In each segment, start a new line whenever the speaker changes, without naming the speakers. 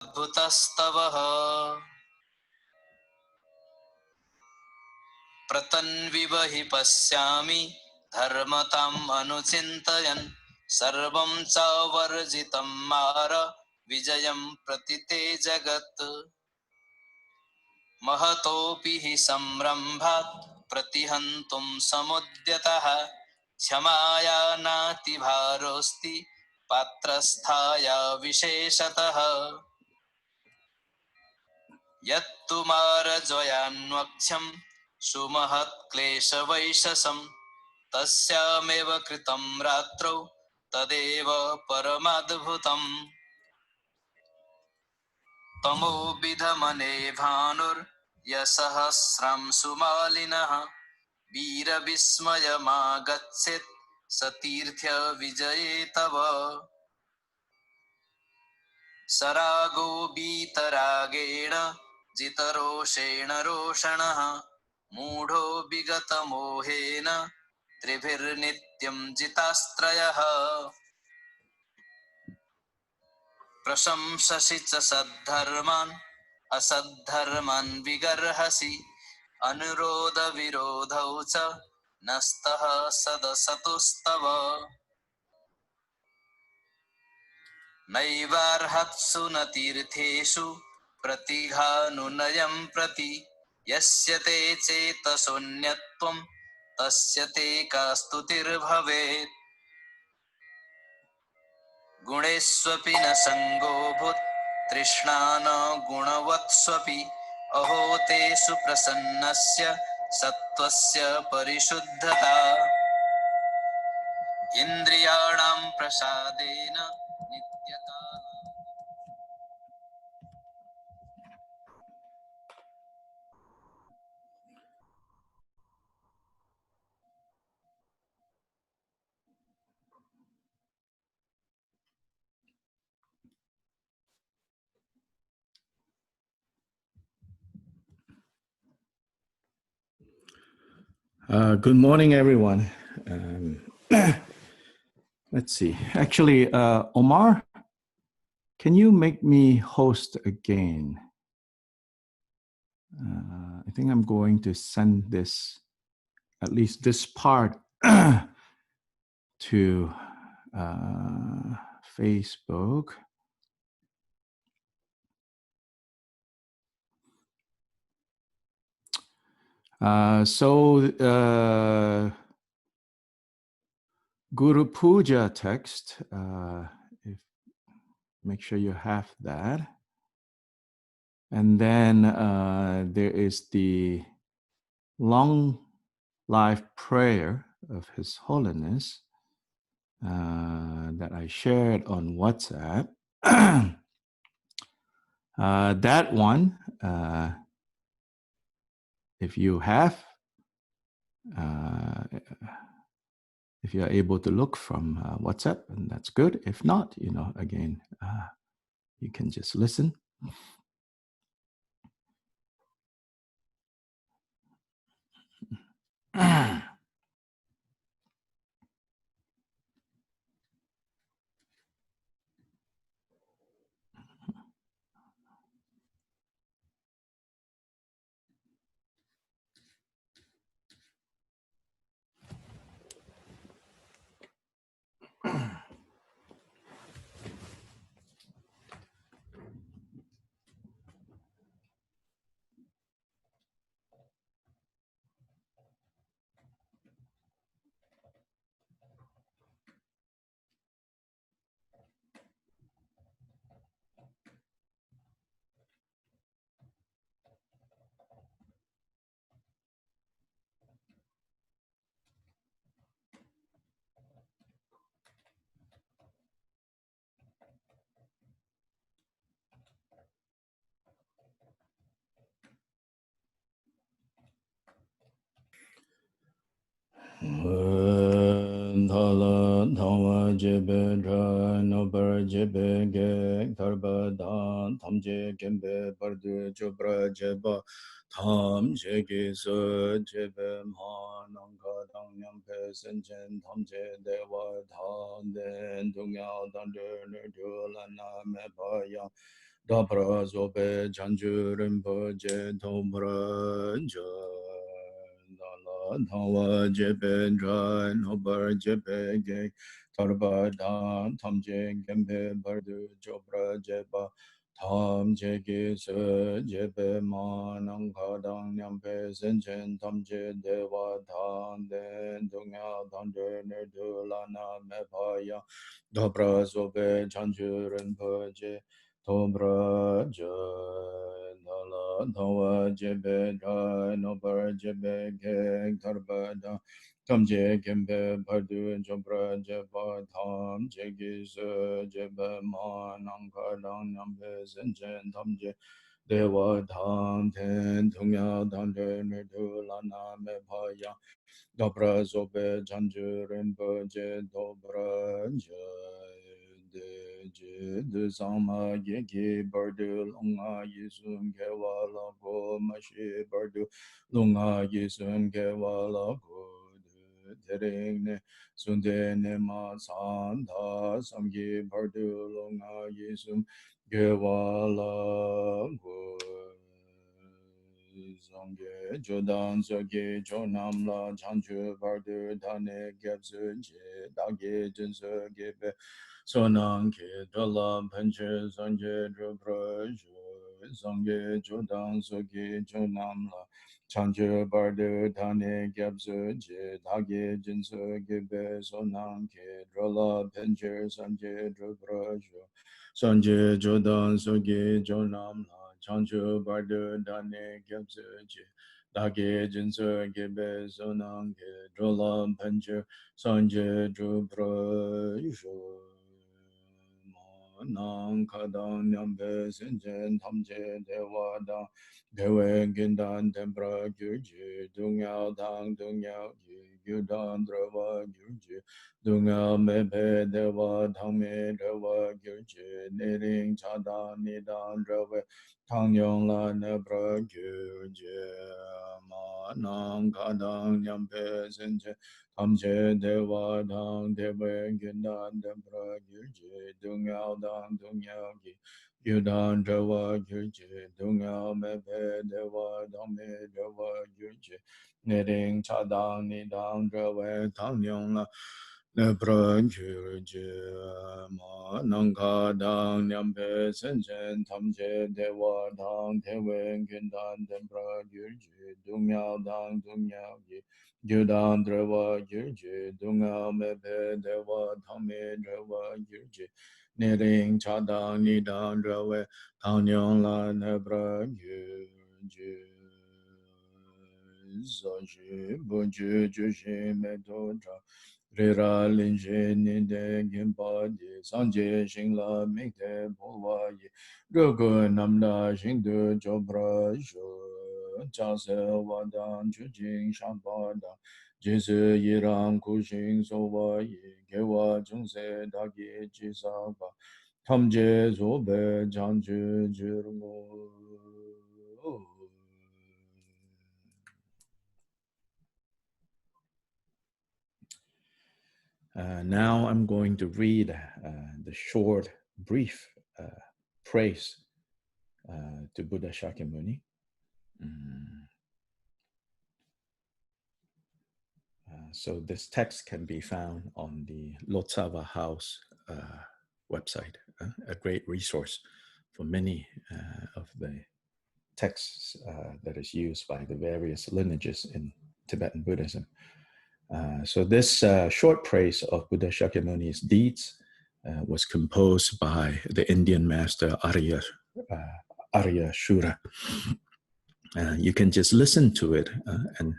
Bhutastavah Pratanvivahi pasyami dharmatam anuchintayan sarvam chavarjitam mara vijayam pratite jagat mahatopi hi samrambhat pratihantum samudyataha क्षमाया नाति भारोस्ति पात्रस्थाया विशेषतः यत्तु मारजयान्वक्षं सुमहत्क्लेशवैशसं तस्यामेव कृतं रात्रौ तदेव परमाद्भुतम् तमोविधमने भानुर्यसहस्रं सुमालिनः वीरविस्मयमागच्छेत् सतीर्थ्य विजये तव सरागो बीतरागेण जितरोषेण रोषणः मूढो विगतमोहेन त्रिभिर्नित्यं जितास्त्रयः प्रशंससि च सद्धर्मान् असद्धर्मान् विगर्हसि अनुरोधविरोधौ च नस्तः सदसतुस्तव नैवार्हत्सु न तीर्थेषु प्रतिघानुनयं प्रति यस्य ते चेतसोऽन्यत्वं तस्य ते का स्तुतिर्भवेत् गुणेष्वपि न संगो भूत् तृष्णान गुणवत्स्वपि अहो तेषु प्रसन्नस्य सत्त्वस्य परिशुद्धता इन्द्रियाणां प्रसादेन नित्यता
Good morning, everyone. Let's see. Actually, Omar, can you make me host again? I think I'm going to send this, at least this part, to Facebook. Guru Puja text, make sure you have that. And then there is the long live prayer of His Holiness that I shared on WhatsApp. That one, if you have, if you're able to look from WhatsApp, and that's good. If not, again, you can just listen. Dhala dhava jebe dra nobar jebe ge karba dhan thamje gembe bardu jobra jeba tham jege so jebe ma nanga dang nyampe senchen thamje dewa dhan den dungya dhan de ne dhula na me pa yang
Dabra zobe janju rinpoche tombra jo dala dhawa jebe dra nobar jebe ge tarba dan tamje gembe bardu jobra jeba tam jege se jebe manang kadang nyampe senchen tamje dewa dan den dunya dan ne dulana mepaya Dabra zobe janju rinpoche Tobra Dala Dawa Jebe Da Nobar Jebe Geg Tarbada Tamje Gembe Bardu Jobra Jeba Tam Jegis Jebe Mananka Dang Nambe Zenjen Tamje Dewa Tam Ten Tungya Dande Nidu Lana Mebhaya Dobra Zobe Janju Rinpoche Dobra de Sama Yegi Bardu Lunga Yisum Gewala Go Mashi Bardu Lunga Yisum Gewala Go Tereng Sunde Nema Santa Samgi Bardu Lunga Yisum Gewala Go Zongge Jodan Zoge Jonam La Chanchu Bardu Dane Gebsu Je Dage Jinsu Gebe Sonang Ke Dala Panche Zongge Drupra Zongge Jodan Zoge Jonam La Chanchu Bardu Dane Gebsu Je Dage Jinsu Gebe Sonang Ke Dala Panche Zongge Drupra Sanje Jodan Zoge Jonam La Chanchu Bardu Dane Gebsu Je Dage Jinsu Gebe Sonang Ke Drola Panche Sanje Drupra Nang Kadang Nyambe Senjen Tamje Dewa Dang Dewe Gindan Tempra Gyurji Dungyao Dang Dungyao Gyudan Drava Gyurji Dungyao Mepe Dewa Dangme Dewa Gyurji Niring Chada Nidan Drava Tangyong La Nebra Gyurji Ma Nang Kadang Nyambe Senjen Tamje Dewa Dang Dewe Gindan Tempra Gyurji Dungyao Dang Dungyao Gyudan Dewa Gyurji Dungyao Mepe Dewa Dangme Dewa Gyurji Niring Chadang Nidang Dewa Tangyong La Nebra Gyurji Ma Nangka Dang Nyampe Senchen Tamje Dewa Dang Dewe Gindan Tempra Gyurji Dungyao Dang Dungyao Gyudan Dewa Gyurji Dungyao Mepe Dewa Dangme Dewa Gyurji Niring Chadang Nidang Dewa Tangyong La Nebra Gyurji Zaji Bunju Jushi Metotra Rira Linje Ninde Gimpa Di Sanje Shingla Mikte Pulwa Yi Rugu Namda Shingdu Chopra Shu Chase Wadan Chujing Shampada Jesu Yirang Kushing Sowa Yi Gewa Chungse Dagi Chisaba Tamje Zobe Janju Jirmo
Now I'm going to read the short, brief praise to Buddha Shakyamuni. So this text can be found on the Lotsawa House website, a great resource for many of the texts that is used by the various lineages in Tibetan Buddhism. So this short praise of Buddha Shakyamuni's deeds was composed by the Indian master Arya Shura. You can just listen to it and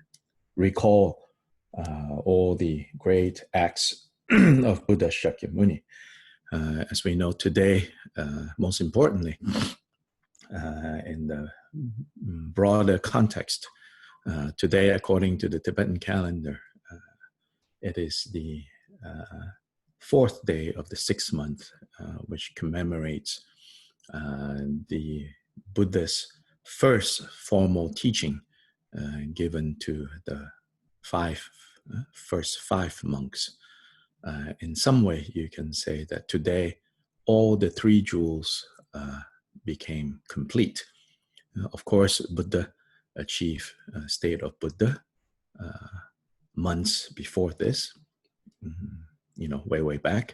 recall all the great acts of Buddha Shakyamuni. As we know today, most importantly, in the broader context, today, according to the Tibetan calendar, it is the fourth day of the 6th month, which commemorates the Buddha's first formal teaching given to the first five monks. In some way, you can say that today, all the three jewels became complete. Of course, Buddha achieved a state of Buddha months before this, way back.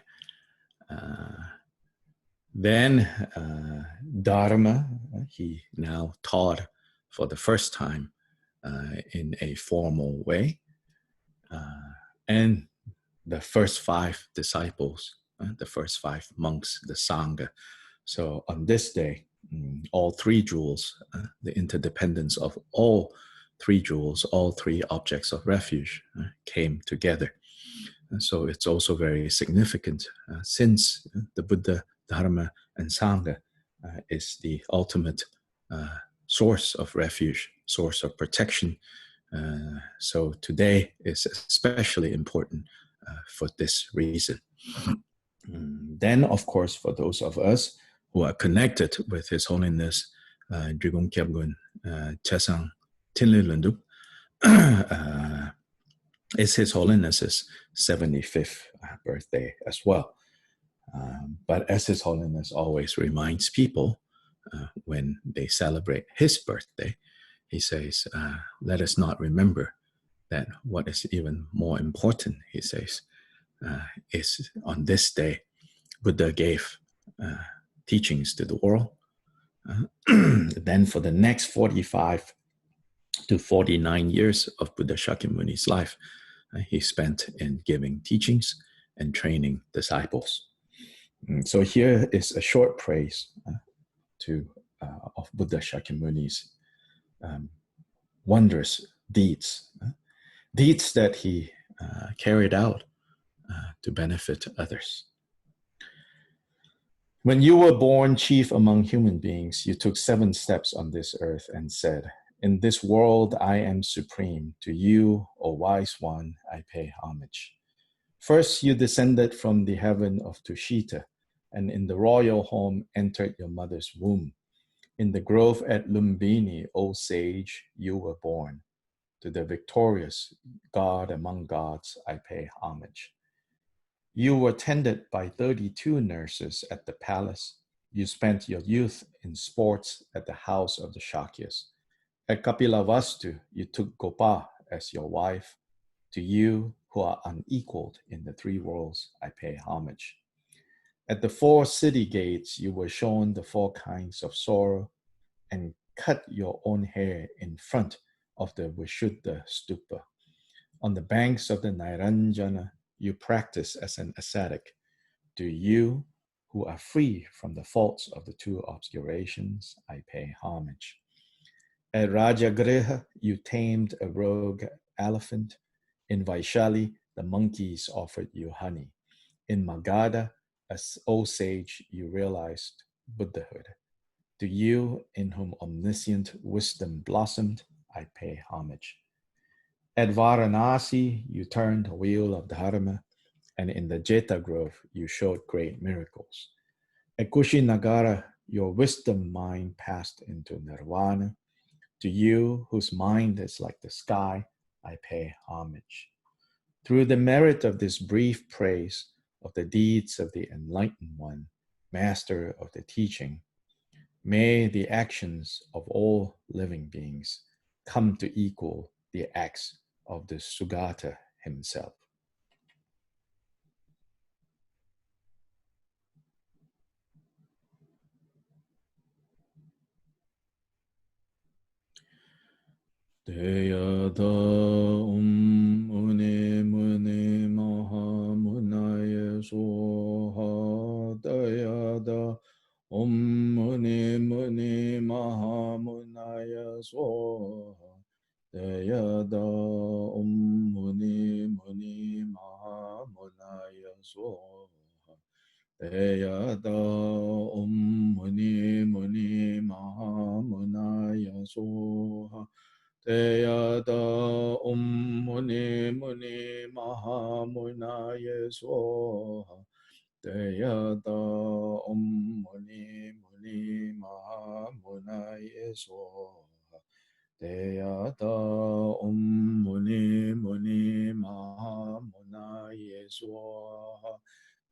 Then Dharma, he now taught for the first time in a formal way. And the first 5 disciples, the first 5 monks, the Sangha. So on this day, all 3 jewels, the interdependence of all 3 jewels, all 3 objects of refuge came together. And so it's also very significant since the Buddha, Dharma, and Sangha is the ultimate source of refuge, source of protection. So today is especially important for this reason. Then, of course, for those of us who are connected with His Holiness Drikung Kyabgon Chasang Tinli Lundu, is His Holiness's 75th birthday as well. But as His Holiness always reminds people when they celebrate His birthday, he says, let us not remember that what is even more important, he says, is on this day, Buddha gave teachings to the world. Then for the next 45 to 49 years of Buddha Shakyamuni's life, he spent in giving teachings and training disciples. So here is a short praise of Buddha Shakyamuni's wondrous deeds, deeds that he carried out to benefit others. When you were born chief among human beings, you took 7 steps on this earth and said, in this world I am supreme. To you, O wise one, I pay homage. First you descended from the heaven of Tushita, and in the royal home entered your mother's womb. In the grove at Lumbini, O sage, you were born. To the victorious God among gods, I pay homage. You were tended by 32 nurses at the palace. You spent your youth in sports at the house of the Shakyas. At Kapilavastu, you took Gopa as your wife. To you, who are unequaled in the 3 worlds, I pay homage. At the 4 city gates, you were shown the 4 kinds of sorrow and cut your own hair in front of the Vishuddha stupa. On the banks of the Nairanjana, you practice as an ascetic. To you, who are free from the faults of the 2 obscurations, I pay homage. At Rajagriha, you tamed a rogue elephant. In Vaishali, the monkeys offered you honey. In Magadha, as old sage, you realized Buddhahood. To you, in whom omniscient wisdom blossomed, I pay homage. At Varanasi, you turned the wheel of Dharma, and in the Jeta Grove, you showed great miracles. At Kushinagara, your wisdom mind passed into nirvana. To you, whose mind is like the sky, I pay homage. Through the merit of this brief praise of the deeds of the Enlightened One, Master of the teaching, may the actions of all living beings come to equal the acts of the Sugata himself. Deyada mune mune maha munaya soha. Deyada mune mune maha munaya soha. Deyada mune mune maha munaya soha. Deyada mune mune maha munaya soha. Deyada mune mune maha munaya soha. Deyada mune mune maha munaya soha. Deyada mune mune maha munaya soha.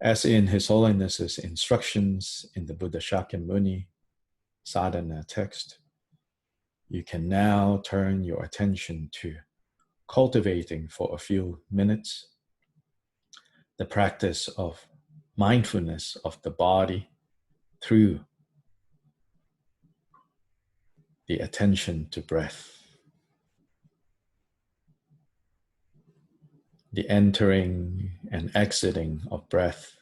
As in His Holiness's instructions in the Buddha Shakyamuni sadhana text, you can now turn your attention to cultivating for a few minutes the practice of mindfulness of the body through the attention to breath. The entering and exiting of breath,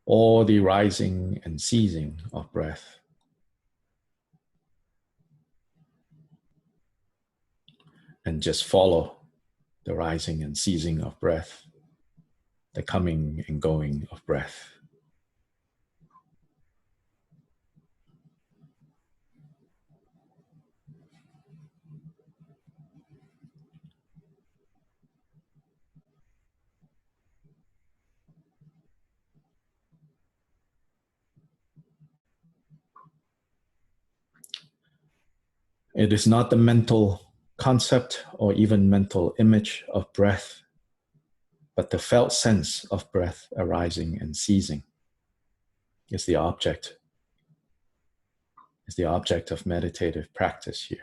or the rising and ceasing of breath. And just follow the rising and ceasing of breath, the coming and going of breath. It is not the mental concept or even mental image of breath, but the felt sense of breath arising and ceasing is the object of meditative practice here.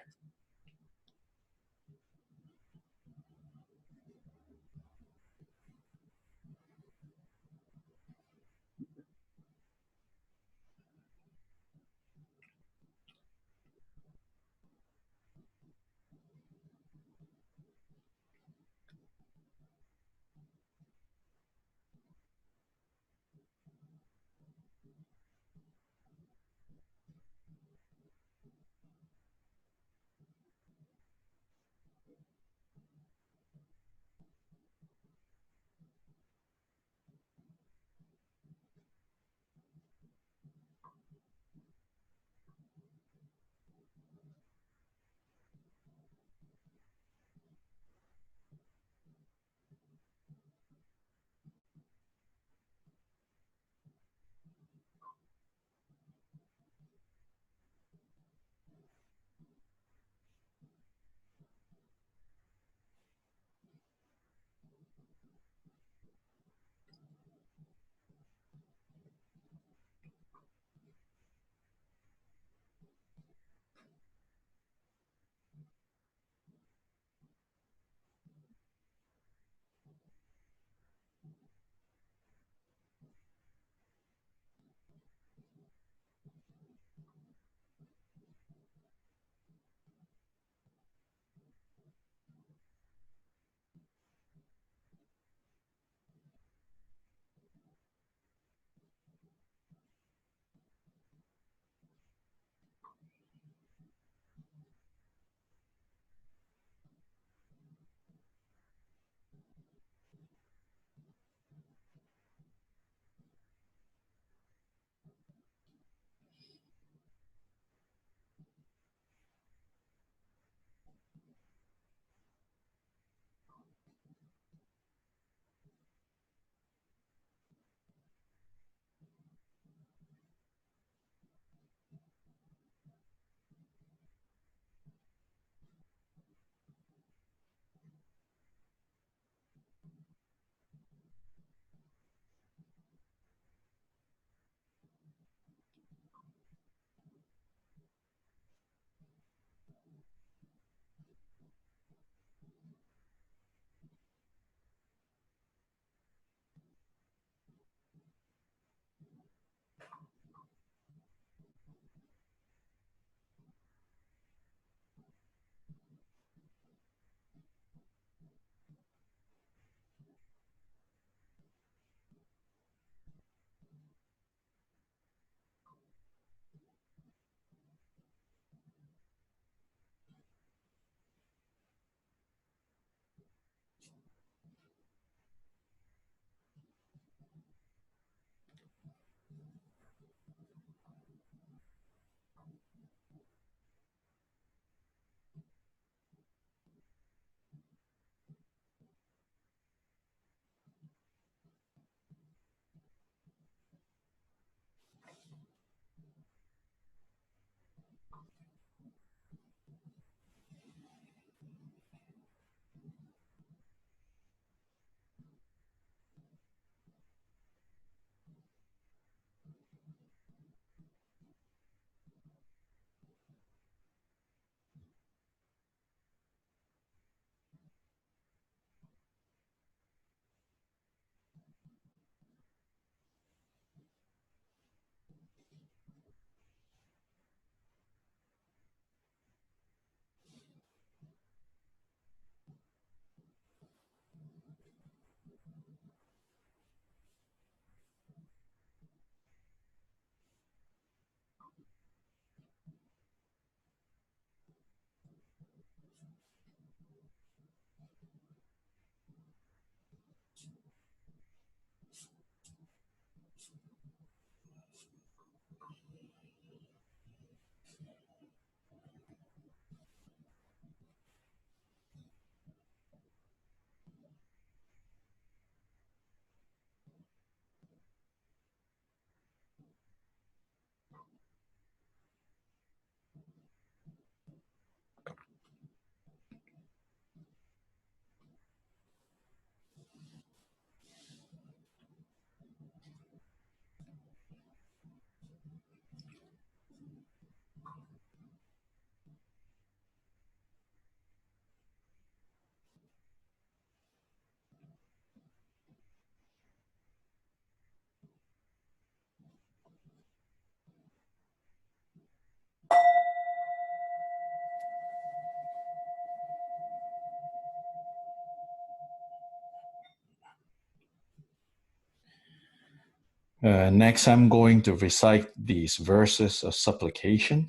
Next, I'm going to recite these verses of supplication.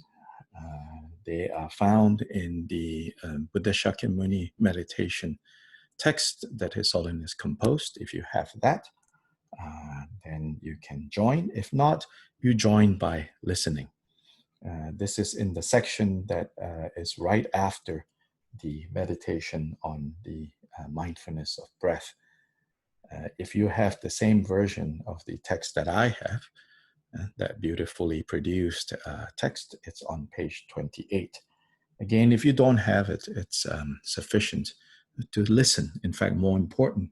They are found in the Buddha Shakyamuni meditation text that His Holiness composed. If you have that, then you can join. If not, you join by listening. This is in the section that is right after the meditation on the mindfulness of breath. If you have the same version of the text that I have, that beautifully produced text, it's on page 28. Again, if you don't have it, it's sufficient to listen. In fact, more important,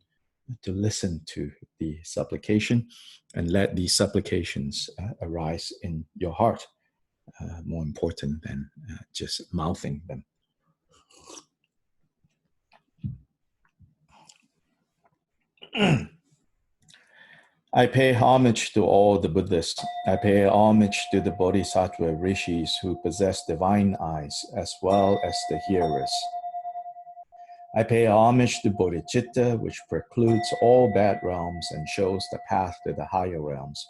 to listen to the supplication and let these supplications arise in your heart, more important than just mouthing them. I pay homage to all the Buddhists. I pay homage to the Bodhisattva rishis who possess divine eyes as well as the hearers. I pay homage to Bodhicitta, which precludes all bad realms and shows the path to the higher realms,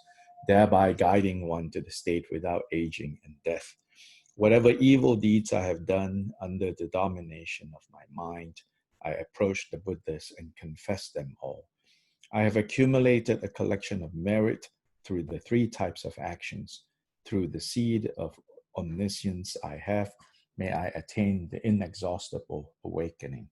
thereby guiding one to the state without aging and death. Whatever evil deeds I have done under the domination of my mind, I approach the Buddhas and confess them all. I have accumulated a collection of merit through the three types of actions. Through the seed of omniscience I have, may I attain the inexhaustible awakening.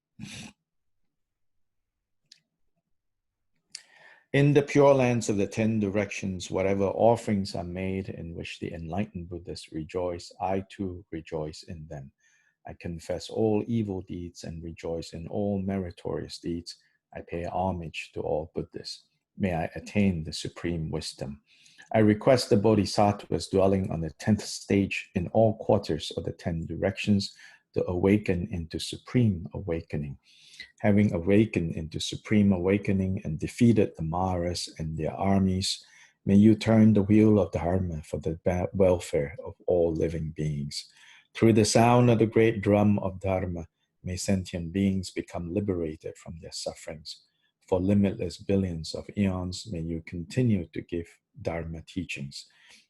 In the pure lands of the 10 directions, whatever offerings are made in which the enlightened Buddhists rejoice, I too rejoice in them. I confess all evil deeds and rejoice in all meritorious deeds. I pay homage to all Buddhists. May I attain the supreme wisdom. I request the Bodhisattvas dwelling on the 10th stage in all quarters of the 10 directions to awaken into supreme awakening. Having awakened into supreme awakening and defeated the Maras and their armies, may you turn the wheel of Dharma for the welfare of all living beings. Through the sound of the great drum of Dharma, may sentient beings become liberated from their sufferings. For limitless billions of eons, may you continue to give Dharma teachings.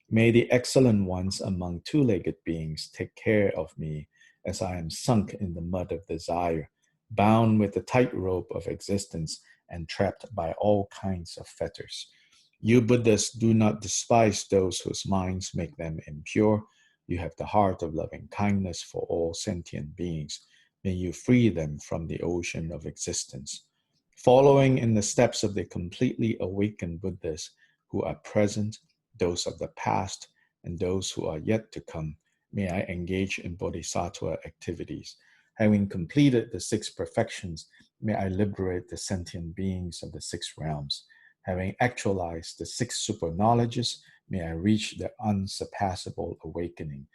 May the excellent ones among two-legged beings take care of me as I am sunk in the mud of desire, bound with the tightrope of existence and trapped by all kinds of fetters. You Buddhists do not despise those whose minds make them impure. You have the heart of loving kindness for all sentient beings. May you free them from the ocean of existence. Following in the steps of the completely awakened Buddhas who are present, those of the past, and those who are yet to come, may I engage in bodhisattva activities. Having completed the 6 perfections, may I liberate the sentient beings of the 6 realms. Having actualized the 6 super knowledges, may I reach the unsurpassable awakening.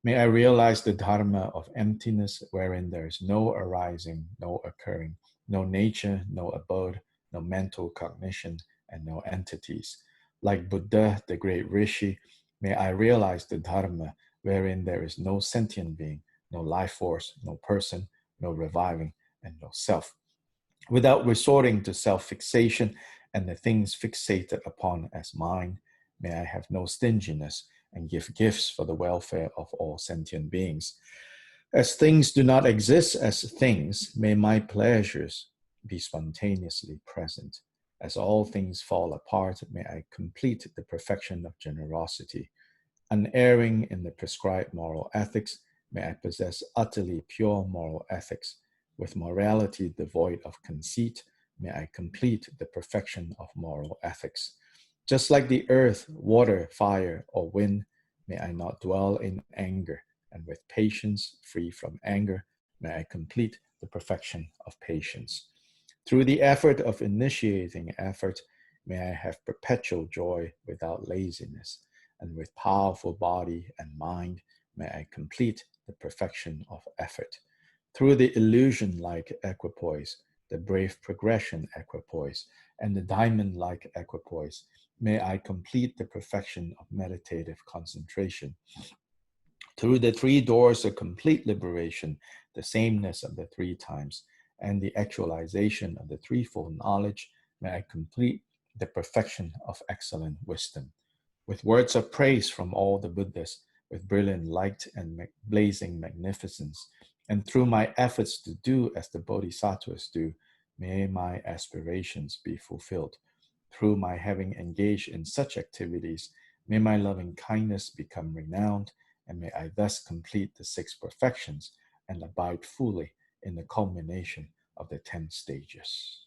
May I realize the dharma of emptiness, wherein there is no arising, no occurring, no nature, no abode, no mental cognition, and no entities. Like Buddha, the great rishi, may I realize the dharma, wherein there is no sentient being, no life force, no person, no reviving, and no self. Without resorting to self-fixation and the things fixated upon as mine, may I have no stinginess and give gifts for the welfare of all sentient beings. As things do not exist as things, may my pleasures be spontaneously present. As all things fall apart, may I complete the perfection of generosity. Unerring in the prescribed moral ethics, may I possess utterly pure moral ethics. With morality devoid of conceit, may I complete the perfection of moral ethics. Just like the earth, water, fire, or wind, may I not dwell in anger, and with patience, free from anger, may I complete the perfection of patience. Through the effort of initiating effort, may I have perpetual joy without laziness, and with powerful body and mind, may I complete the perfection of effort. Through the illusion-like equipoise, the brave progression equipoise, and the diamond-like equipoise, may I complete the perfection of meditative concentration. Through the 3 doors of complete liberation, the sameness of the 3 times, and the actualization of the threefold knowledge, may I complete the perfection of excellent wisdom, with words of praise from all the Buddhas, with brilliant light and blazing magnificence, and through my efforts to do as the Bodhisattvas do, may my aspirations be fulfilled. Through my having engaged in such activities, may my loving kindness become renowned, and may I thus complete the 6 perfections and abide fully in the culmination of the 10 stages.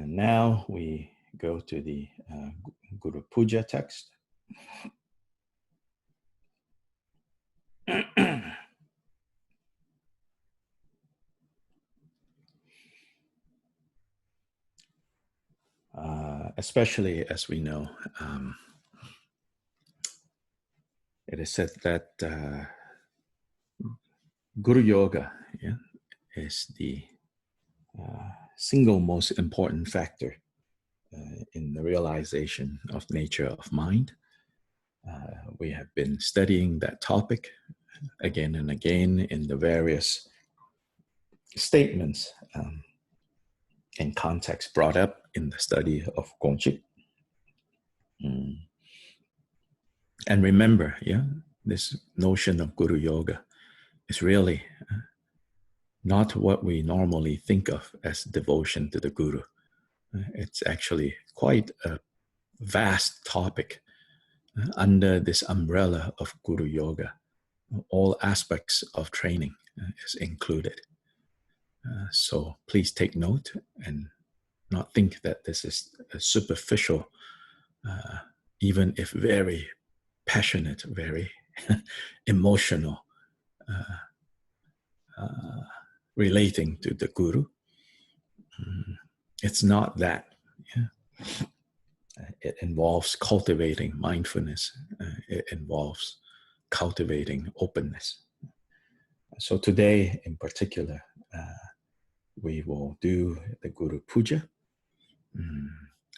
Now we go to the Guru Puja text. Especially as we know, it is said that Guru Yoga is the single most important factor in the realization of nature of mind. We have been studying that topic again and again in the various statements and context brought up in the study of Gongchik. And remember, this notion of Guru Yoga is really not what we normally think of as devotion to the Guru. It's actually quite a vast topic under this umbrella of Guru Yoga. All aspects of training is included. So please take note and not think that this is a superficial, even if very passionate, very emotional, relating to the Guru. It's not that. It involves cultivating mindfulness. It involves cultivating openness. So today in particular, we will do the Guru Puja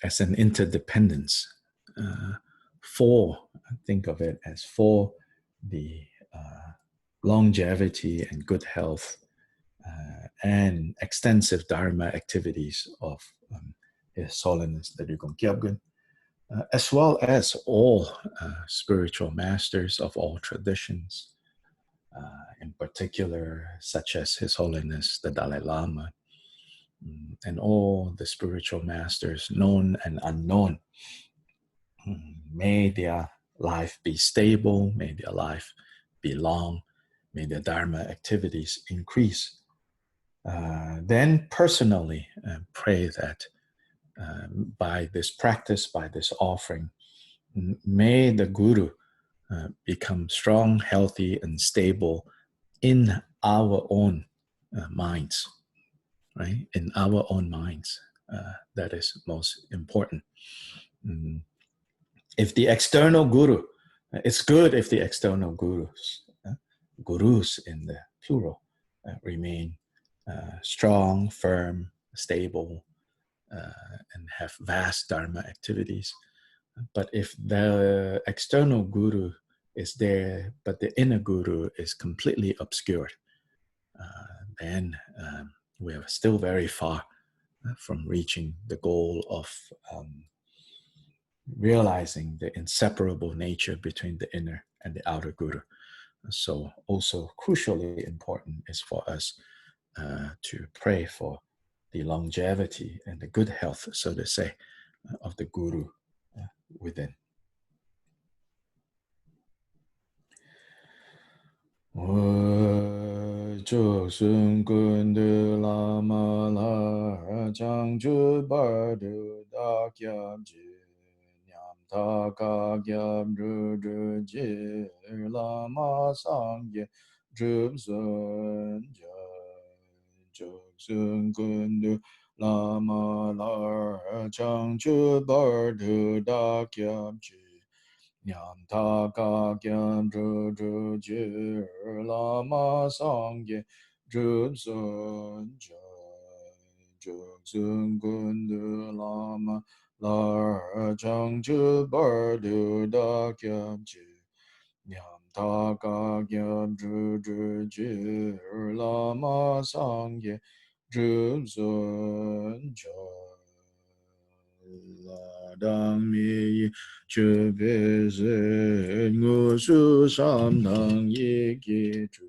as an interdependence think of it as for the longevity and good health and extensive Dharma activities of His Holiness the Drikung Kyabgon, as well as all spiritual masters of all traditions, in particular, such as His Holiness the Dalai Lama, and all the spiritual masters, known and unknown. May their life be stable, may their life be long, may their Dharma activities increase. Then personally pray that by this practice, by this offering, may the Guru become strong, healthy, and stable in our own minds, right? In our own minds. That is most important. If the external Guru, it's good if the external gurus in the plural, remain strong, firm, stable, and have vast Dharma activities. But if the external Guru is there, but the inner Guru is completely obscured, then we are still very far from reaching the goal of realizing the inseparable nature between the inner and the outer Guru. So also crucially important is for us to pray for the longevity and the good health, so to say, of the Guru within. Chosun kundu lama la chang chu bar du da kyab ji nyam ta ka kyab ru ru ji lama sang ye drup sun ja chosun kundu lama la
chang chu bar du da kyab chi nyam ta ka kyan zhu zhu ji la ma sang ye zhu sun zhu sun gun du la ma la chang chu bar du da kyab chi nyam ta ka kyan zhu zhu ji la ma sang ye zhu sun la dang mi che be ze ngu su sham nang yi ki chu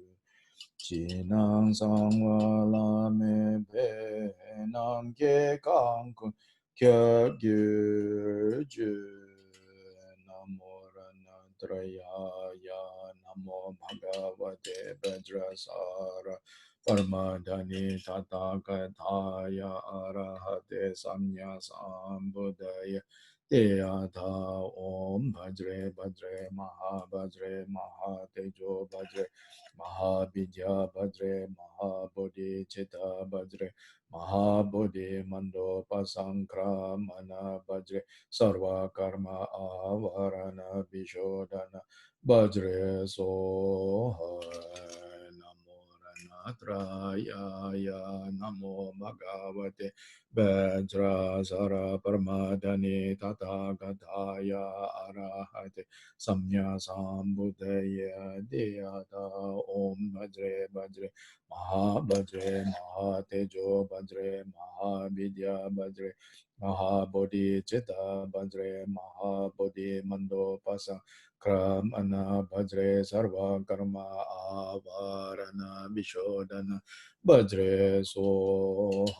chi nang sang wa la me pe nam ke kang kun kya gyu ju namo rana traya ya namo bhagavate vajrasara Paramadhani Tathagata Arahate Samya Sambuddhaya Deyata Om Bhajre Bhajre Maha Bhajre Maha Tejo Bhajre Maha Vidya Bhajre Maha Bodhi Chitta Bhajre Maha Bodhi Mando Pasankra Mana Bhajre Sarva Karma Avarana Vishodhana Bhajre Soha Atraya Namo Bhagavate Vajra Sara Paramadani Tata Gataya Arahate Samya Sambuddhaya Deyata Om Bhajre Bhajre Maha Bhajre Maha Tejo Bhajre Maha Vidya Bhajre Maha Bodhi Chitta Bhajre Maha Bodhi Mando Pasa Kramana Bhajre Sarva Karma Avarana Vishodhana Bhajre Soha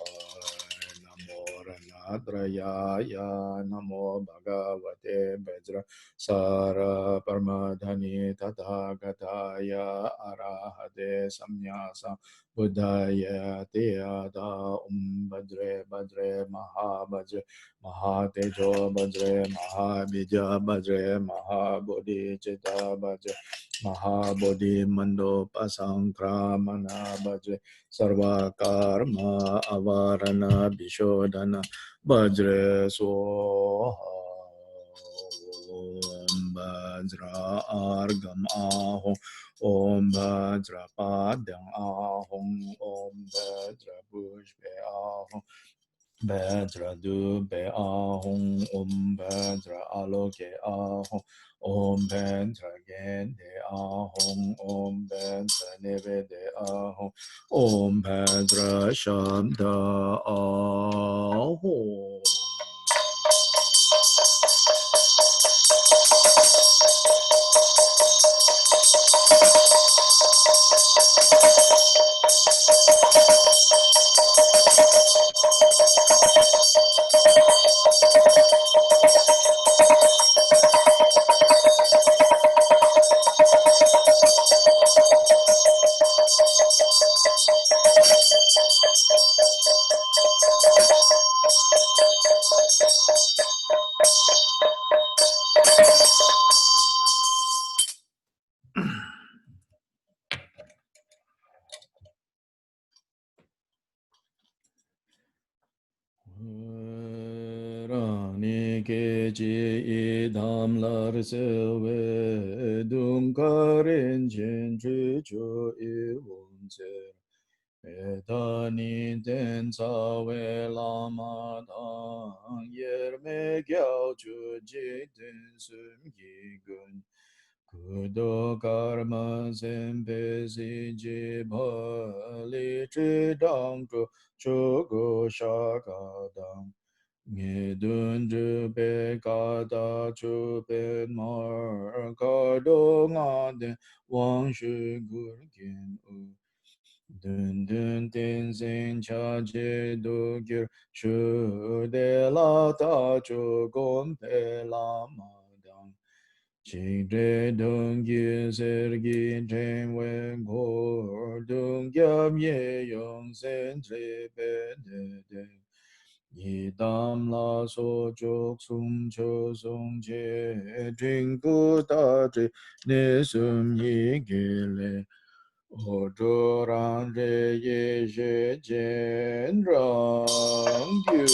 Namo Ranadrayaya Namo Bhagavate Vajra Sara Paramadhani Tathagataya Arahate Samyasa Buddhaya Teyata Bhajre Bhajre Maha Bhajre Mahatejo Bhajre Mahabhija Bhajre Mahabodhi Chitta Bhajre Mahabodhi Mando Pasankramana Bhajre Sarva Karma Avarana Bishodhana Bhajre Soha Om Bhajra Argam Aho Om Bhajra Padang Ahom Om Bhajra Pushpe Ahom Bhadra Dubhe Ahong Om Bhadra Aloke Ahong Om Bhadra Gende Ahong Om Bhadra Nevede Ahong Om Bhadra Shabda Ahong Rani keji idam lar sewe dung karen chen chu chu i won se Etani ten sa we lama dang yer me gyao chu ji ten sum gi gun Kudo karma sempe si ji bha li chi dang chu chu go shaka dang Nghe dun ju pe ka da chu pe mar ka do nga de wang shu gur gen u dun dun tin sin cha je do gir shu de la ta chu gom pe la ma dang chi de dung gi ser gi chen wen go dung gyam ye yong sen tre pe de de Yi dam la so chok sum cho song che jing gu da zhi ne sum yi ge le o zhu ran re ye she jen rang gyu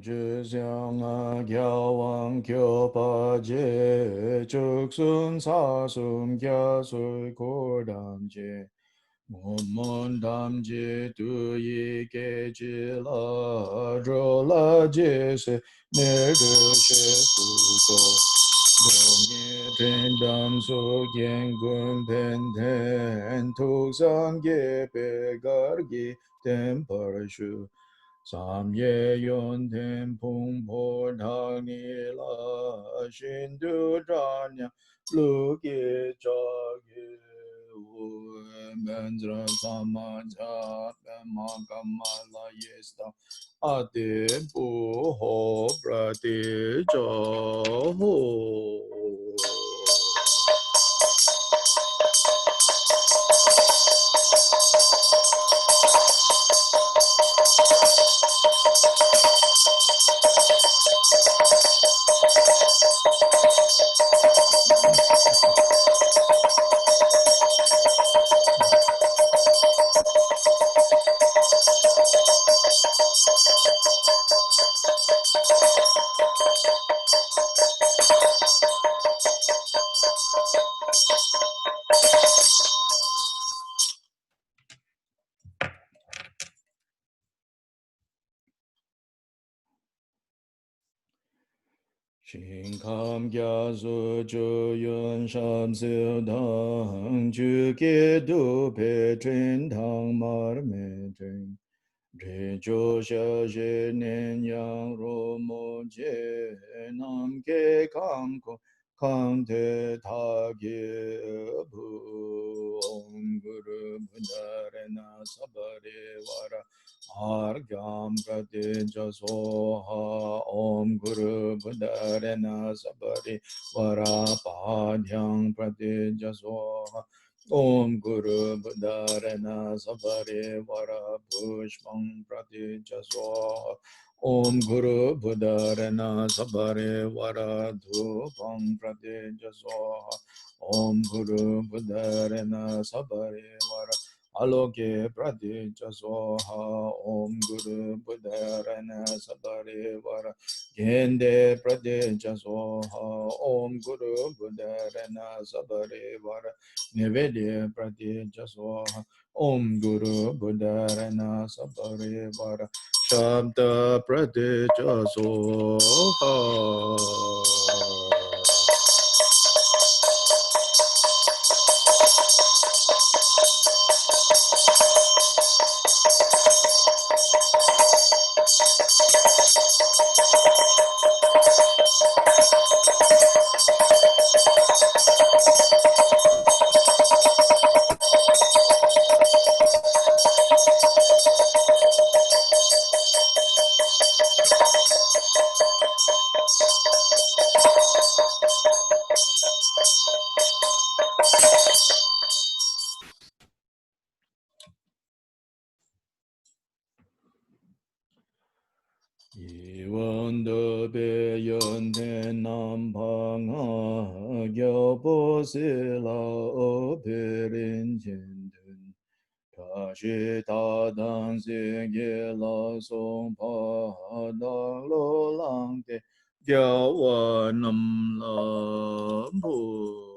주상아 겨왕 겨바제 적순 사순 겨술 고담제 모몬담제 두이게지라 졸라제세 내르셰 수도 동예 젠담소 겐군 벤텐 토상게 베가르기 템퍼슈 Samye yontem pungpo dhani la shindu dhanya luki chagi benzra samaja pema la yesta ate puho prati choho. Shinkam gyazu ju yun sham sil dang ju ge du pe trin tang mar me trin re jo sha je nen yang ro mo je nam ge kang ko kang te ta ge bu om guru bundare na sabare vara Argam Pratija Soha Om Guru Buddharena Sabari Varapadhyam Pratija Soha Om Guru Buddharena Sabari Varapushpam Pratija Soha Om Guru Buddharena Sabari Varadhupam Pratija Soha Om Guru Buddharena Sabari Vara Aloke Pradija Soha Om Guru Buddharana Sabari Vara Gende Pradija Soha Om Guru Buddharana Sabari Vara Nivede Pradija Soha Om Guru Buddharana Sabari Vara Shabda Pradija Soha. Iwanda beyon nampanga gyopo sila operin jindun Kashi tadan sige la songpa dang lo langte gyawa nam la bu.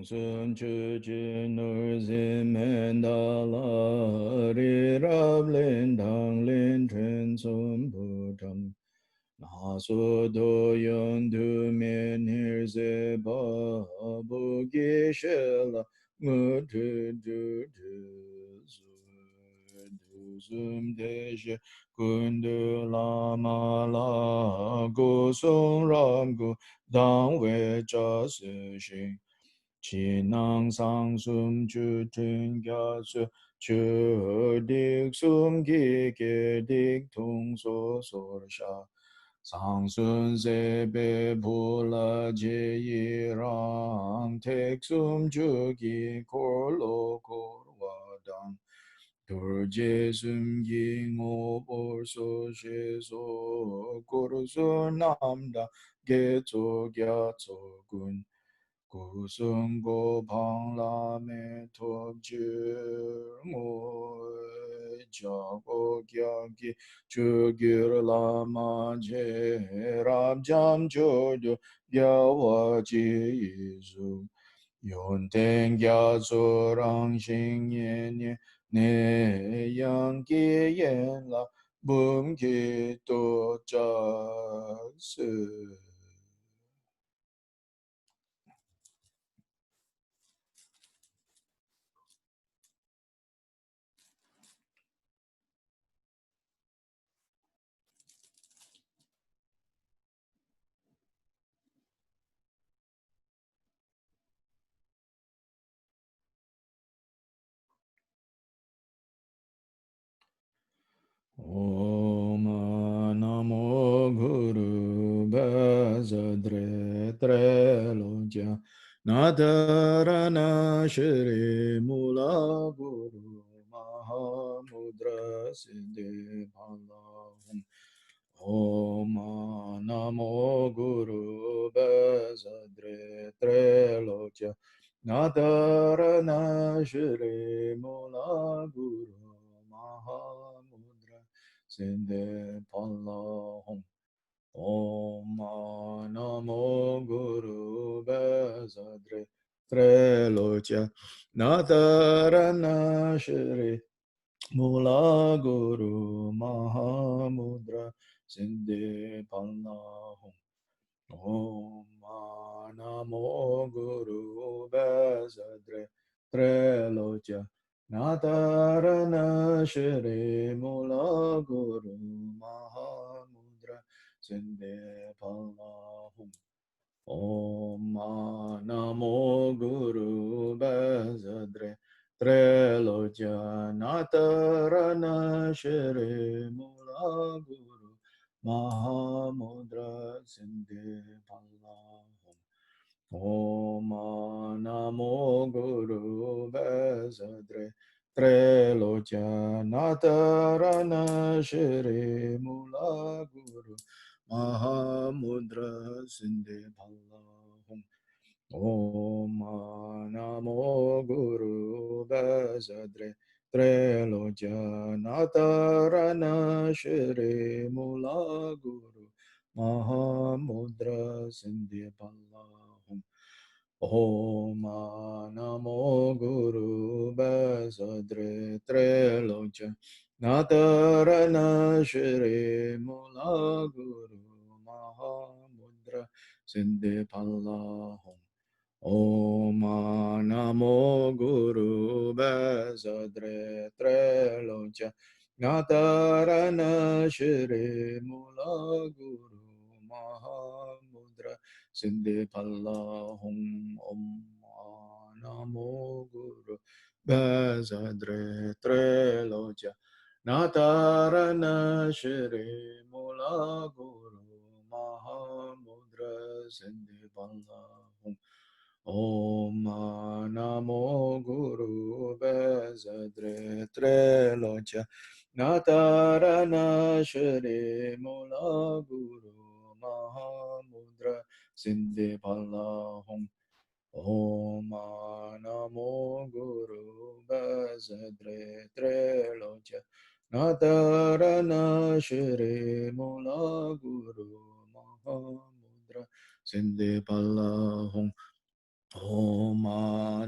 sun chu ji nur zin men da la ri rab lin dang lin chen sun bu tam na su do yun du min hir ze ba bu gi she la ngu du du du zu du zum de she kun du la ma la gu sung ram gu dang we cha se shing chi nang sang sum chu tun kya su chu dik sum ki ke dik tung so so sha sang sun se be bu la je yi rang tek sum chu ki kor lo kor wa dang dur je sum gi ngo por so she so kor so nam da ge cho gya cho gun gu sung go pang la me top ju mo cha go kya ki chu gyur la ma je rab jam cho du ya wa ji yi zu yon ten kya zo rang xing yen ye ne yang ki yen la bum ki to cha se Om Namo Guru Bazadre Treloja Nadarana Shri Mula Guru Mahamudra Siddhi Bhalam Om Namo Guru Bazadre Treloja Nadarana Shri Mula Guru Mahamudra Sinde Palahom Om Namo Guru Bazadre Trelocha Nadarana Shri Mula Guru Mahamudra Sinde Palahom Om Namo Guru Bazadre Trelocha Natarana Shri Mula Guru Mahamudra Sinde Palahum Om Namo Guru Bazadre Trelocha Natarana Shri Mula Guru Mahamudra Sindhi Palahom Om Namo Guru Bazadre Trelocha Natarana Shri Mula Guru Mahamudra Sindhi Palahom Om Namo Guru Bazadre Treloja Natarana Shri Mula Guru Mahamudra Sindhi Palahum Om Namo Guru Bazadre Treloja Natarana Shri Mula Guru Mahamudra Sindhi Palahum Om Namo Guru Bazadre Trelocha Natarana Shri Mula Guru Mahamudra Sindhi Palahum Om Namo Guru Bazadre Trelocha Natarana Shri Mula Guru Mahamudra Sindhi Palahum Om Namo Guru Bazadre Trelocha Natarana Shri Mula Guru Mahamudra Sindhi Palahum Om Namo Guru Bazadre Trelocha Natarana Shri Mula Guru Mahamudra Sindhi Palahum Om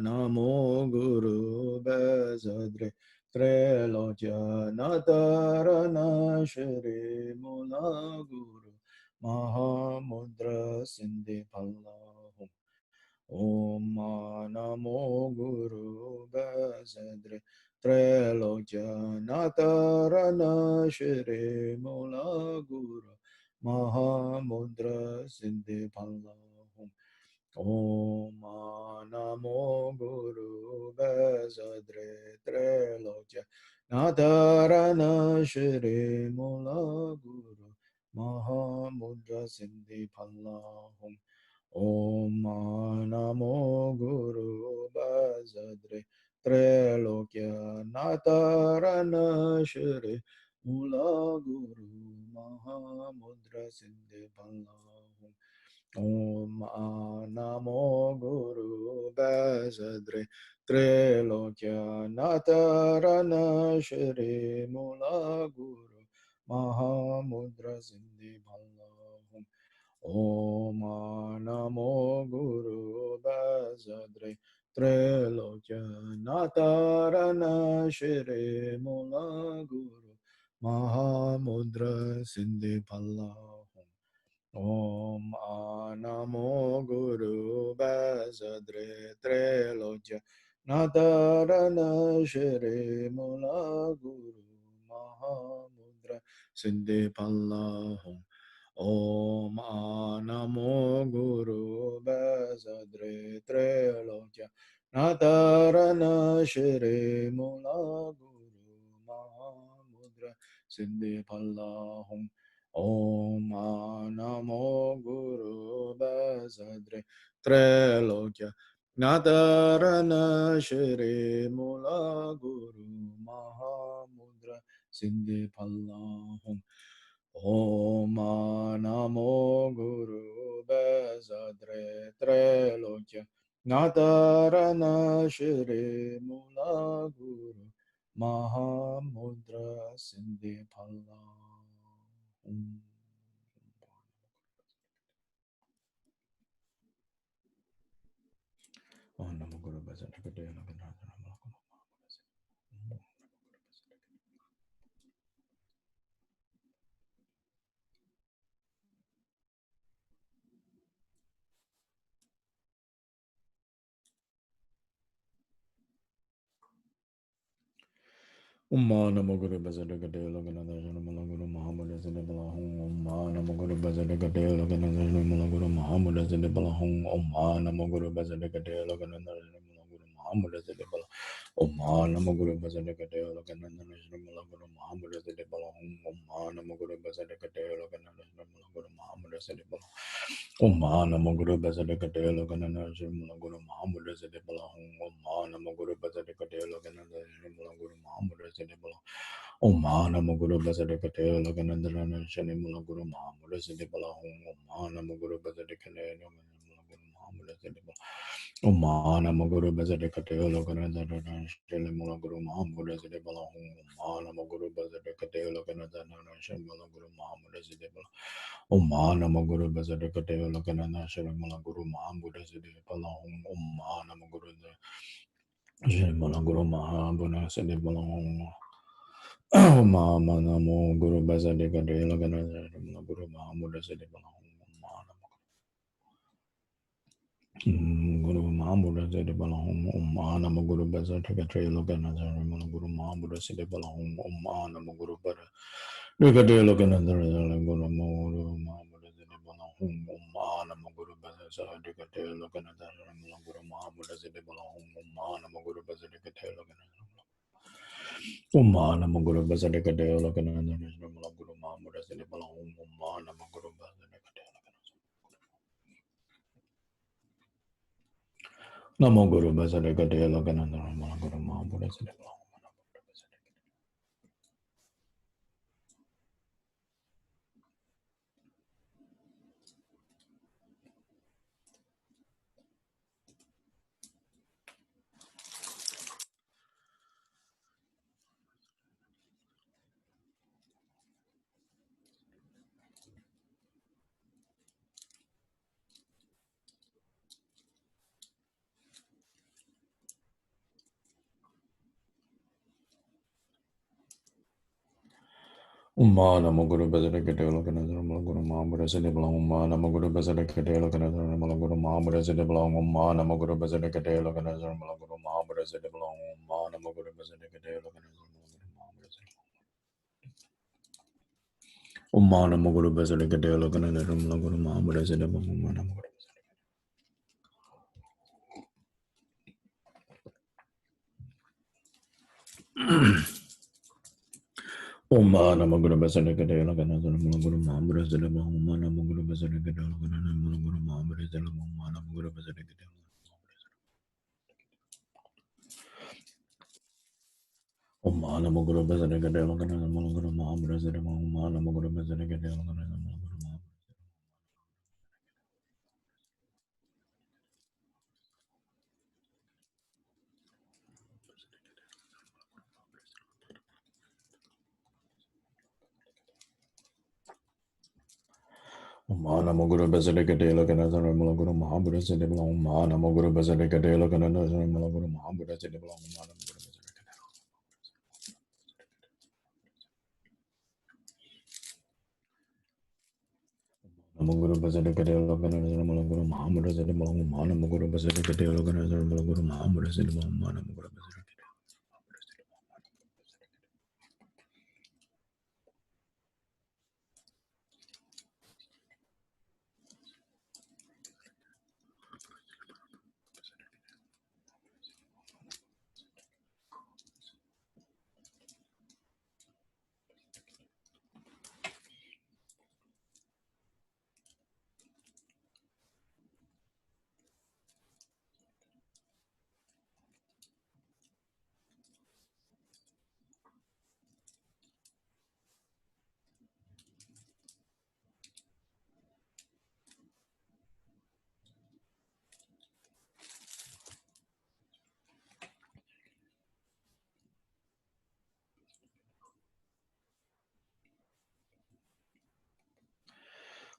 Namo Guru Bezadre Treloja Nadarana Shri Mula Guru Mahamudra Sindhi Pallahum Om Namo Guru Bezadre Treloja Nadarana Shri Mula Guru Mahamudra Sindhi Pallahum Om Namo Guru Bezadre Treloja Nadarana Shri Mula Guru Mahamudra Sindhi Pallahum Om Namo Guru Bezadre Treloja Nadarana Shri Mula Guru Mahamudra Sindhi Pallahum Om Namo Guru Bezadre Treloja Natarana Shri Mula Guru Mahamudra Sindhi Ballahum Om Namo Guru Bezadre Treloja Natarana Shri Mula Guru Mahamudra Sindhi Ballahum Om Namo Guru Bezadre Treloja Nadarana Shri Mula Guru Mahamudra Sindhi Pallahum Om Namo Guru Bezadre Treloja Nadarana Shri Mula Guru Mahamudra Sindhi Pallahum Om Namo Guru Bezadre Treloja Nadarana Shri Mula Guru Mahamudra Sindhi Pallahum Om Namo Guru Bezadre Treloja Nadarana Shri Mula Guru Mahamudra Sindhi Pallahum Oh, Namo Guru Bhajana Kadaya Laganatha Namo Guru Umma Namo Guru Bhajana Kadaya Laganatha Namo Guru Mahamudra Sindhi Pallahum Umma Namo Guru Bhajana Kadaya Laganatha Namo Guru Mahamudra Sindhi Pallahum Umma Namo Guru Bhajana Kadaya Laganatha Namo Guru Mahamudra Sindhi Pallahum Umma Namo Guru Bhajana Kadaya Laganatha Namo Guru Mahamudra Sindhi Pallahum Umma Namo Guru Bhajana Kadaya Laganatha Namo Guru Mahamudra Sindhi Pallahum Om Namo Guru Bhajana Kadaya Laganatha Namo Guru Mahamudra Sindhi Pallahum Om Namo Guru Bhajana Kadaya Laganatha Namo Guru Mahamudra Sindhi Pallahum Om Namo Guru Bhajana Kadaya Laganatha Namo Guru Mahamudra Sindhi Pallahum Om Namo Guru Bhajana Kadaya Laganatha Namo Guru Mahamudra Sindhi Pallahum Om Namo Guru Bhajana Kadaya Laganatha Namo Guru Mahamudra Sindhi Pallahum Om Namo Guru Bhajana Kadaya Laganatha Namo Guru Mahamudra Sindhi Pallahum Om Namo Guru Bhajana Kadaya Laganatha Namo Guru Mahamudra Sindhi Pallahum Om Namo Guru Shrimala Guru Mahabuna Sindhi Pallahum Om Namo Guru Bhajana Kadaya Laganatha Namo Guru Mahamudra Sindhi Pallahum Guru Mahamudra Sindhi Pallahum Om Namo Guru Bhajana Kadaya Laganatha Namo Guru Mahamudra Sindhi Pallahum Om Namo Guru Bhajana Kadaya Laganatha Namo Guru Mahamudra Sindhi Pallahum Om Namo Guru Bhajana Kadaya Laganatha Namo Guru Mahamudra Sindhi Pallahum Om Namo Guru Bhajana Kadaya Laganatha Om Namo Guru Bhajana Kadaya Laganatha Namo Guru Mahamudra Sindhi Pallahum Om Namo Guru Bhajana Kadaya Namo Guru Bhajana Kadaya Laganatha Namo Guru Mahamudra Sindhi Pallahum Umma namo guru bazara kadelo kana dharma guru mahamura sede blang umma namo guru bazara kadelo kana dharma guru mahamura sede blang umma namo guru bazara kadelo kana dharma guru mahamura sede blang umma namo guru bazara kadelo kana dharma guru mahamura sede umma namo guru bazara kadelo kana dharma guru mahamura sede blang umma namo guru Umma namo guru bazara kadelo kana dharma guru mahamura sede blang umma namo guru bazara kadelo kana dharma guru mahamura sede blang umma namo guru bazara kadelo Umma namo guru bazara kadelo kana dharma guru mahamura sede blang umma namo guru bazara kadelo kana dharma guru mahamura Mana Moguru Basilika Canada Malaguru Mahabura Zediblong, Mana Moguru Basilika de Canada Malaguru Mahabura Zediblong, Mana Moguru Basilika de Canada Malaguru Mahabura Zedibong, Mana Moguru Basilika de Canada Malaguru Mahabura Zedibong, Mana Moguru Basilika.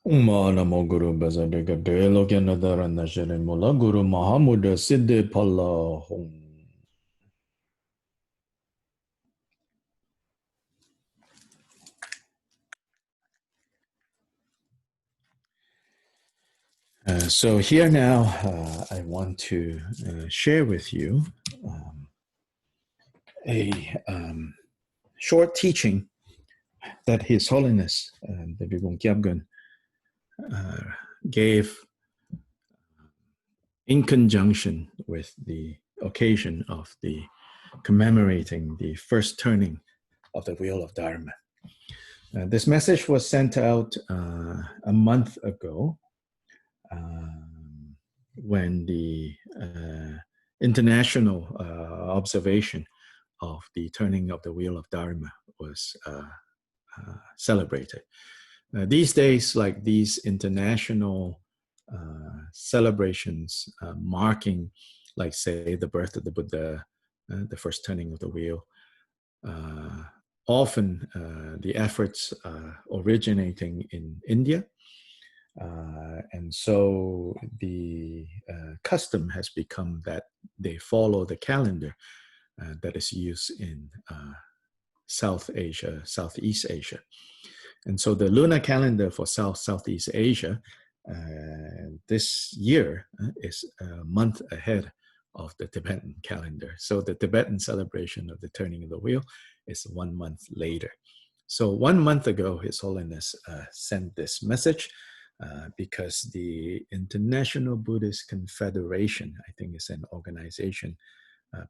Mana Moguru Basilika de Canada National Malaguru Mahamuda Siddhi Palla Hong. So here now, I want to share with you a short teaching that His Holiness, the Drikung Kyabgon, gave in conjunction with the occasion of the commemorating the first turning of the Wheel of Dharma. This message was sent out a month ago when the international observation of the turning of the Wheel of Dharma was celebrated. These days, like these international celebrations marking, like say, the birth of the Buddha, the first turning of the wheel, often the efforts originating in India. And so the custom has become that they follow the calendar that is used in South Asia, Southeast Asia. And so the lunar calendar for Southeast Asia this year is a month ahead of the Tibetan calendar. So the Tibetan celebration of the turning of the wheel is 1 month later. So 1 month ago, His Holiness sent this message because the International Buddhist Confederation, I think is an organization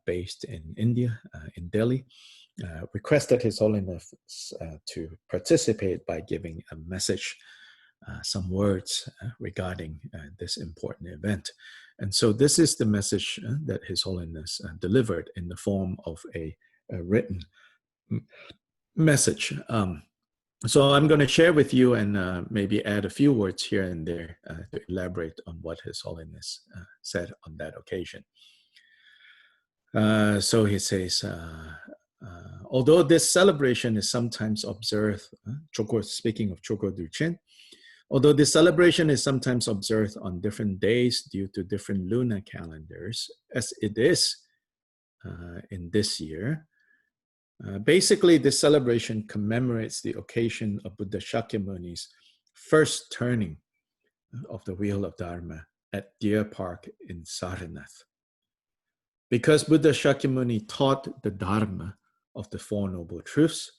based in India, in Delhi, requested His Holiness to participate by giving a message, some words regarding this important event. And so this is the message that His Holiness delivered in the form of a written message. So I'm going to share with you and maybe add a few words here and there to elaborate on what His Holiness said on that occasion. So he says, although this celebration is sometimes observed, Chokhor, speaking of Chokhor Duchen, although this celebration is sometimes observed on different days due to different lunar calendars, as it is in this year,
Basically, this celebration commemorates the occasion of Buddha Shakyamuni's first turning of the Wheel of Dharma at Deer Park in Sarnath. Because Buddha Shakyamuni taught the Dharma of the Four Noble Truths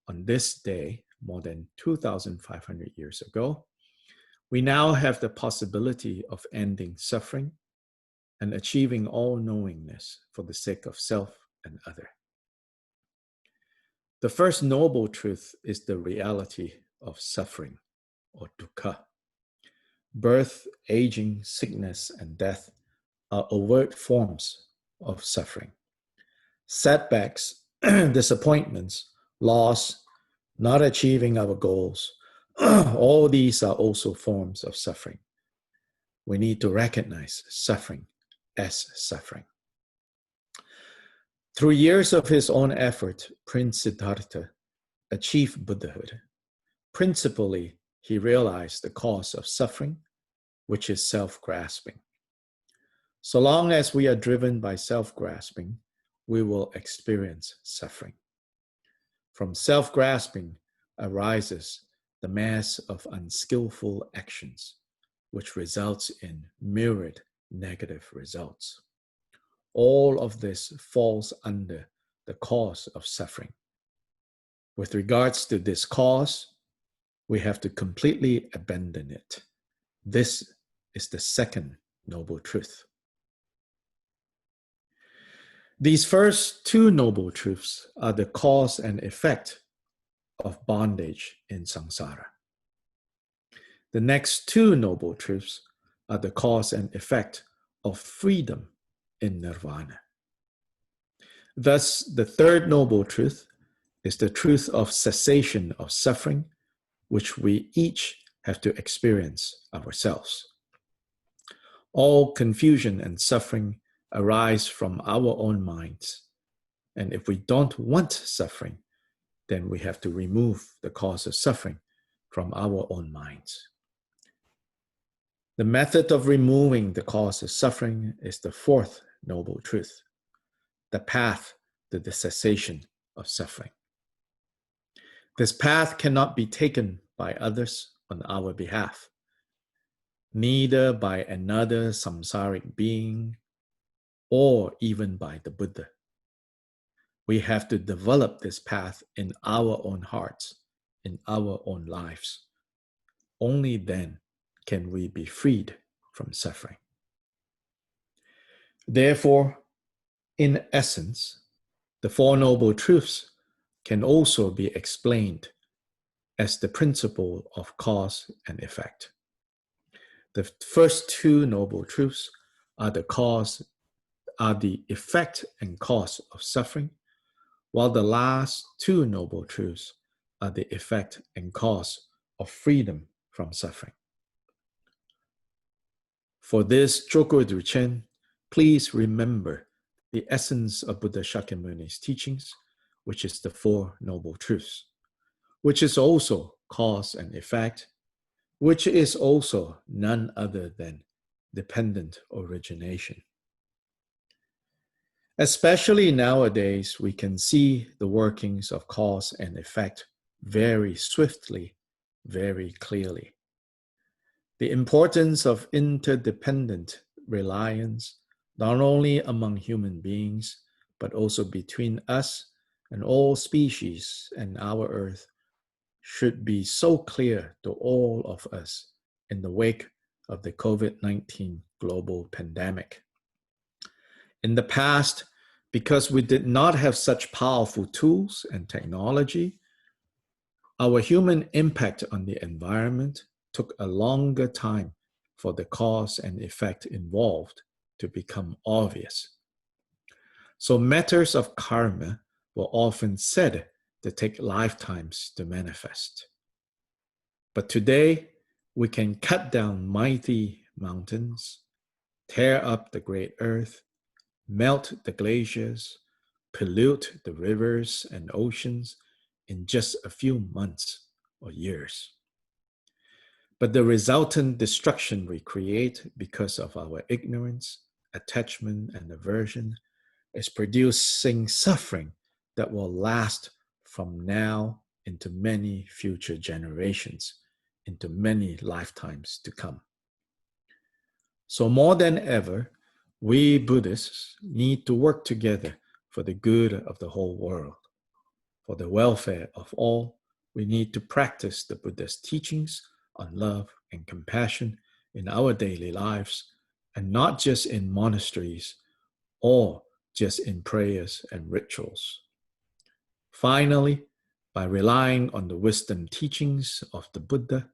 on this day more than 2,500 years ago, we now have the possibility of ending suffering and achieving all-knowingness for the sake of self and other. The first noble truth is the reality of suffering, or dukkha. Birth, aging, sickness, and death are overt forms of suffering. Setbacks, disappointments, loss, not achieving our goals, all these are also forms of suffering. We need to recognize suffering as suffering. Through years of his own effort, Prince Siddhartha achieved Buddhahood. Principally, he realized the cause of suffering, which is self-grasping. So long as we are driven by self-grasping, we will experience suffering. From self-grasping arises the mass of unskillful actions, which results in myriad negative results. All of this falls under the cause of suffering. With regards to this cause, we have to completely abandon it. This is the second noble truth. These first two noble truths are the cause and effect of bondage in samsara. The next two noble truths are the cause and effect of freedom in nirvana. Thus, the third noble truth is the truth of cessation of suffering, which we each have to experience ourselves. All confusion and suffering arise from our own minds. And if we don't want suffering, then we have to remove the cause of suffering from our own minds. The method of removing the cause of suffering is the fourth noble truth, the path to the cessation of suffering. This path cannot be taken by others on our behalf, neither by another samsaric being or even by the Buddha. We have to develop this path in our own hearts, in our own lives. Only then can we be freed from suffering. Therefore, in essence, the Four Noble Truths can also be explained as the principle of cause and effect. The first two Noble Truths are the effect and cause of suffering, while the last two Noble Truths are the effect and cause of freedom from suffering. For this Chokhor Duchen, please remember the essence of Buddha Shakyamuni's teachings, which is the Four Noble Truths, which is also cause and effect, which is also none other than dependent origination. Especially nowadays, we can see the workings of cause and effect very swiftly, very clearly. The importance of interdependent reliance, not only among human beings, but also between us and all species and our earth, should be so clear to all of us in the wake of the COVID-19 global pandemic. In the past, because we did not have such powerful tools and technology, our human impact on the environment took a longer time for the cause and effect involved to become obvious. So matters of karma were often said to take lifetimes to manifest. But today, we can cut down mighty mountains, tear up the great earth, melt the glaciers, pollute the rivers and oceans in just a few months or years. But the resultant destruction we create because of our ignorance, attachment, and aversion is producing suffering that will last from now into many future generations, into many lifetimes to come. So more than ever, we Buddhists need to work together for the good of the whole world. For the welfare of all, we need to practice the Buddha's teachings on love and compassion in our daily lives, and not just in monasteries or just in prayers and rituals. Finally, by relying on the wisdom teachings of the Buddha,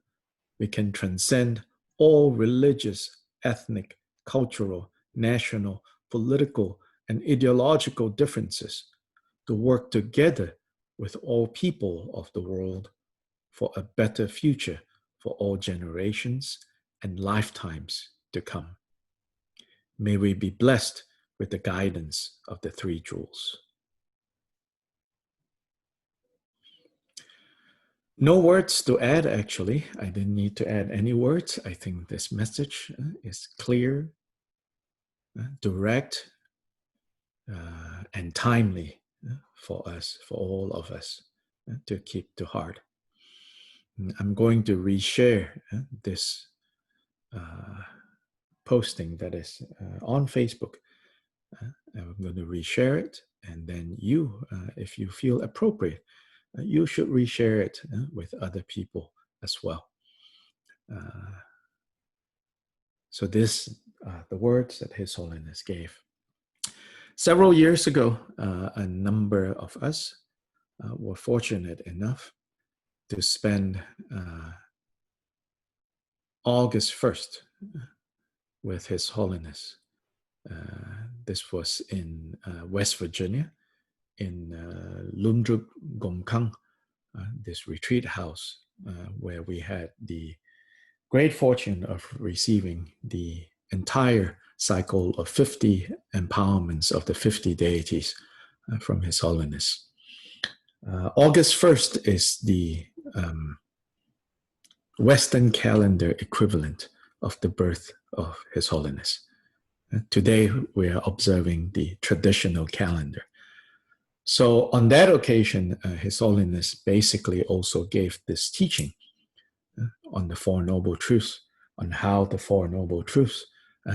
we can transcend all religious, ethnic, cultural, national, political, and ideological differences to work together with all people of the world for a better future for all generations and lifetimes to come. May we be blessed with the guidance of the Three Jewels. No words to add, actually. I didn't need to add any words. I think this message is clear, direct, and timely for us, for all of us, to keep to heart. I'm going to reshare this posting that is on Facebook. I'm going to reshare it, and then you, if you feel appropriate, you should reshare it with other people as well. So this, the words that His Holiness gave. Several years ago, a number of us were fortunate enough to spend August 1st with His Holiness. This was in West Virginia, in Lumdruk Gomkang, this retreat house where we had the great fortune of receiving the entire cycle of 50 empowerments of the 50 deities from His Holiness. August 1st is the Western calendar equivalent of the birth of His Holiness. Today, we are observing the traditional calendar. So on that occasion, His Holiness basically also gave this teaching on the Four Noble Truths, on how the Four Noble Truths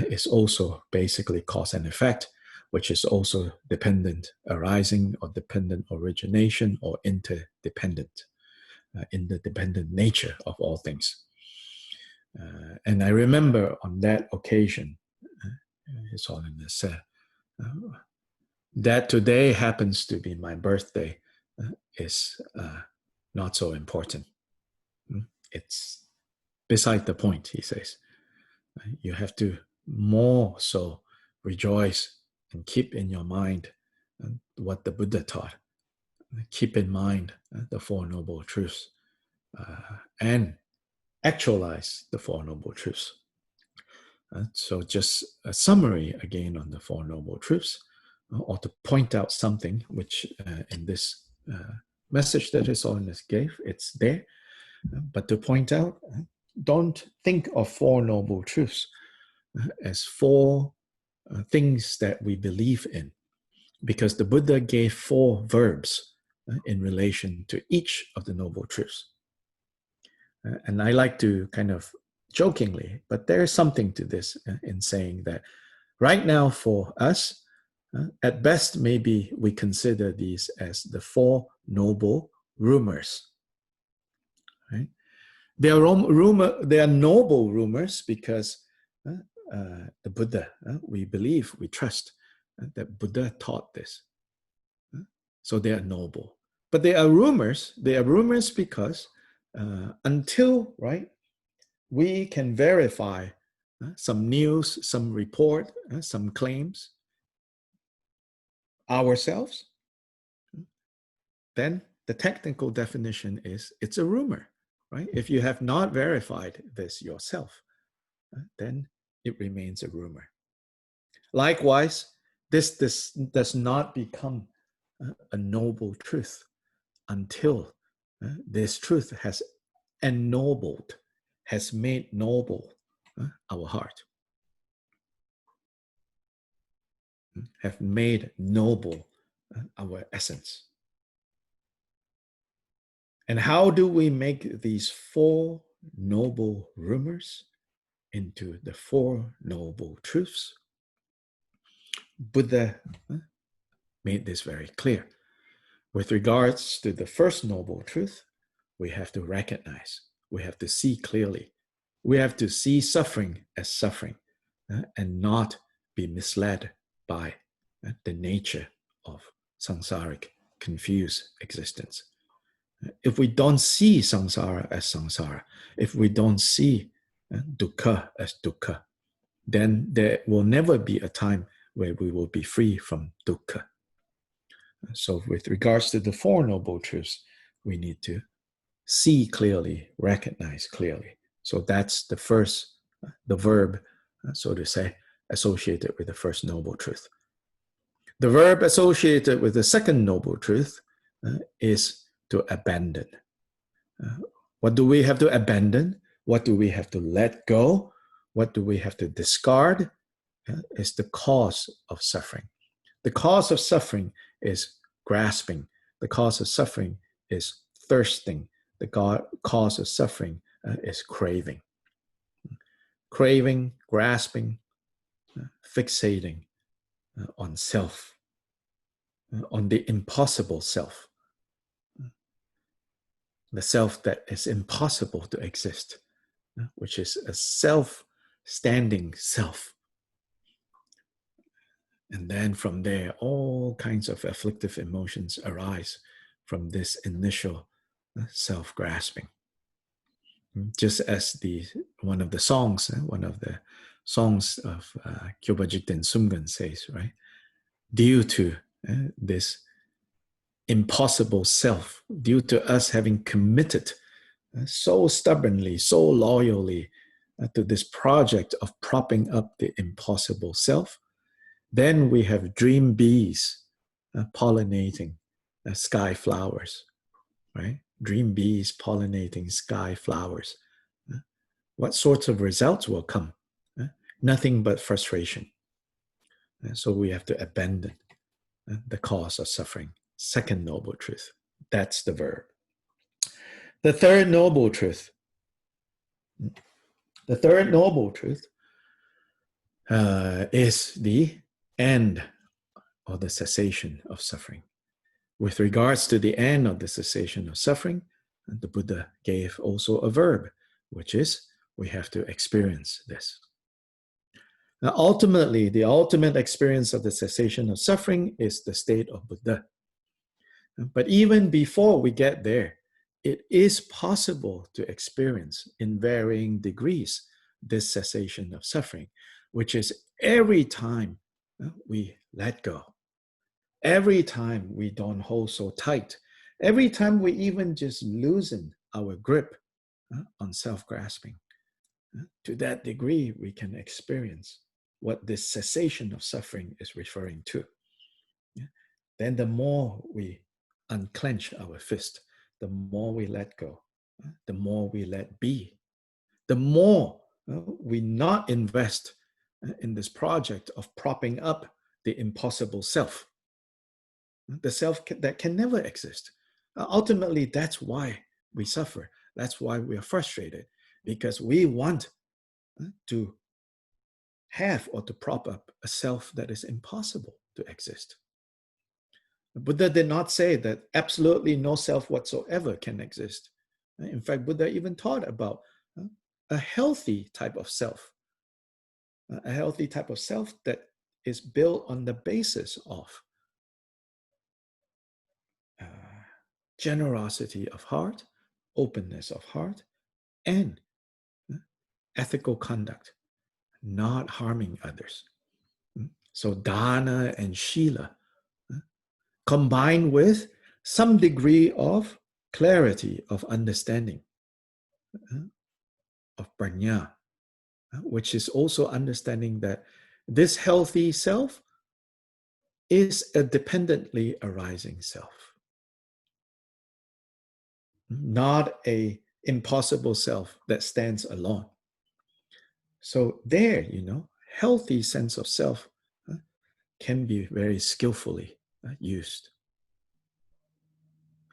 is also basically cause and effect, which is also dependent arising or dependent origination or interdependent, in the dependent nature of all things. And I remember on that occasion, His Holiness said, that today happens to be my birthday is not so important. It's beside the point, he says. You have to more so rejoice and keep in your mind what the Buddha taught. Keep in mind the Four Noble Truths and actualize the Four Noble Truths. So just a summary again on the Four Noble Truths, or to point out something which in this message that His Holiness gave, it's there. But to point out, don't think of Four Noble Truths as four things that we believe in, because the Buddha gave four verbs in relation to each of the Noble Truths. And I like to kind of jokingly, but there is something to this in saying that right now for us, at best, maybe we consider these as the four noble rumors. Right? They are noble rumors because the Buddha, we believe, we trust that Buddha taught this. So they are noble. But they are rumors. They are rumors because until, right, we can verify some news, some report, some claims ourselves, then the technical definition is it's a rumor, right? If you have not verified this yourself, then it remains a rumor. Likewise, this does not become a noble truth until this truth has ennobled, has made noble our heart, have made noble our essence. And how do we make these four noble rumors into the four noble truths? Buddha made this very clear. With regards to the first noble truth, we have to recognize, we have to see clearly, we have to see suffering as suffering and not be misled by the nature of samsaric, confused existence. If we don't see samsara as samsara, if we don't see dukkha as dukkha, then there will never be a time where we will be free from dukkha. So with regards to the Four Noble Truths, we need to see clearly, recognize clearly. So that's the first, the verb, so to say, associated with the first Noble Truth. The verb associated with the second Noble Truth is to abandon. What do we have to abandon? What do we have to let go? What do we have to discard? Is the cause of suffering. The cause of suffering is grasping. The cause of suffering is thirsting. The cause of suffering is craving. Craving, grasping, fixating on self, on the impossible self, the self that is impossible to exist, which is a self-standing self. And then from there, all kinds of afflictive emotions arise from this initial self-grasping. Just as one of the songs of Kyoba Jigten Sumgan says, right? Due to this impossible self, due to us having committed so stubbornly, so loyally to this project of propping up the impossible self, then we have dream bees pollinating sky flowers, right? Dream bees pollinating sky flowers. What sorts of results will come? Nothing but frustration. So we have to abandon the cause of suffering. Second noble truth. That's the verb. The third noble truth. The third noble truth is the end or the cessation of suffering. With regards to the end of the cessation of suffering, the Buddha gave also a verb, which is we have to experience this. Now, ultimately, the ultimate experience of the cessation of suffering is the state of Buddha. But even before we get there, it is possible to experience in varying degrees this cessation of suffering, which is every time we let go, every time we don't hold so tight, every time we even just loosen our grip on self-grasping. To that degree, we can experience what this cessation of suffering is referring to. Then the more we unclench our fist, the more we let go, the more we let be, the more we not invest in this project of propping up the impossible self, the self that can never exist. Ultimately, that's why we suffer. That's why we are frustrated, because we want to have or to prop up a self that is impossible to exist. Buddha did not say that absolutely no self whatsoever can exist. In fact, Buddha even taught about a healthy type of self, that is built on the basis of generosity of heart, openness of heart, and ethical conduct, not harming others. So dana and shila, combined with some degree of clarity, of understanding, of prajna, which is also understanding that this healthy self is a dependently arising self, not a impossible self that stands alone. So there, healthy sense of self can be very skillfully used.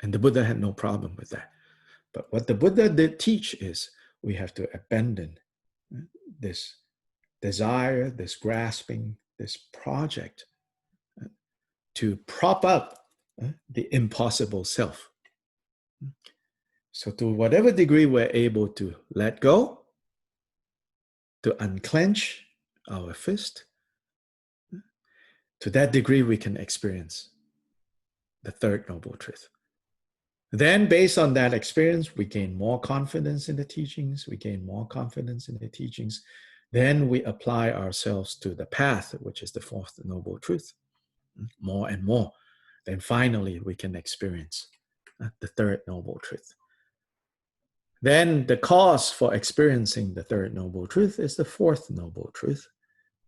And the Buddha had no problem with that. But what the Buddha did teach is we have to abandon this desire, this grasping, this project to prop up the impossible self. So to whatever degree we're able to let go, to unclench our fist, to that degree we can experience the third noble truth. Then based on that experience, we gain more confidence in the teachings, Then we apply ourselves to the path, which is the fourth noble truth, more and more. Then finally we can experience the third noble truth. Then the cause for experiencing the third noble truth is the fourth noble truth,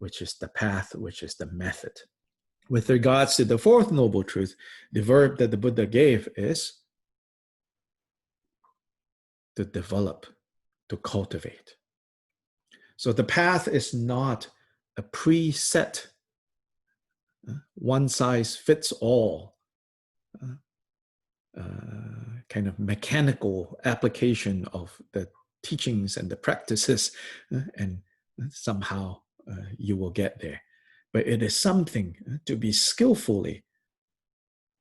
which is the path, which is the method. With regards to the fourth noble truth, the verb that the Buddha gave is to develop, to cultivate. So the path is not a preset, one size fits all, kind of mechanical application of the teachings and the practices, and somehow you will get there. But it is something to be skillfully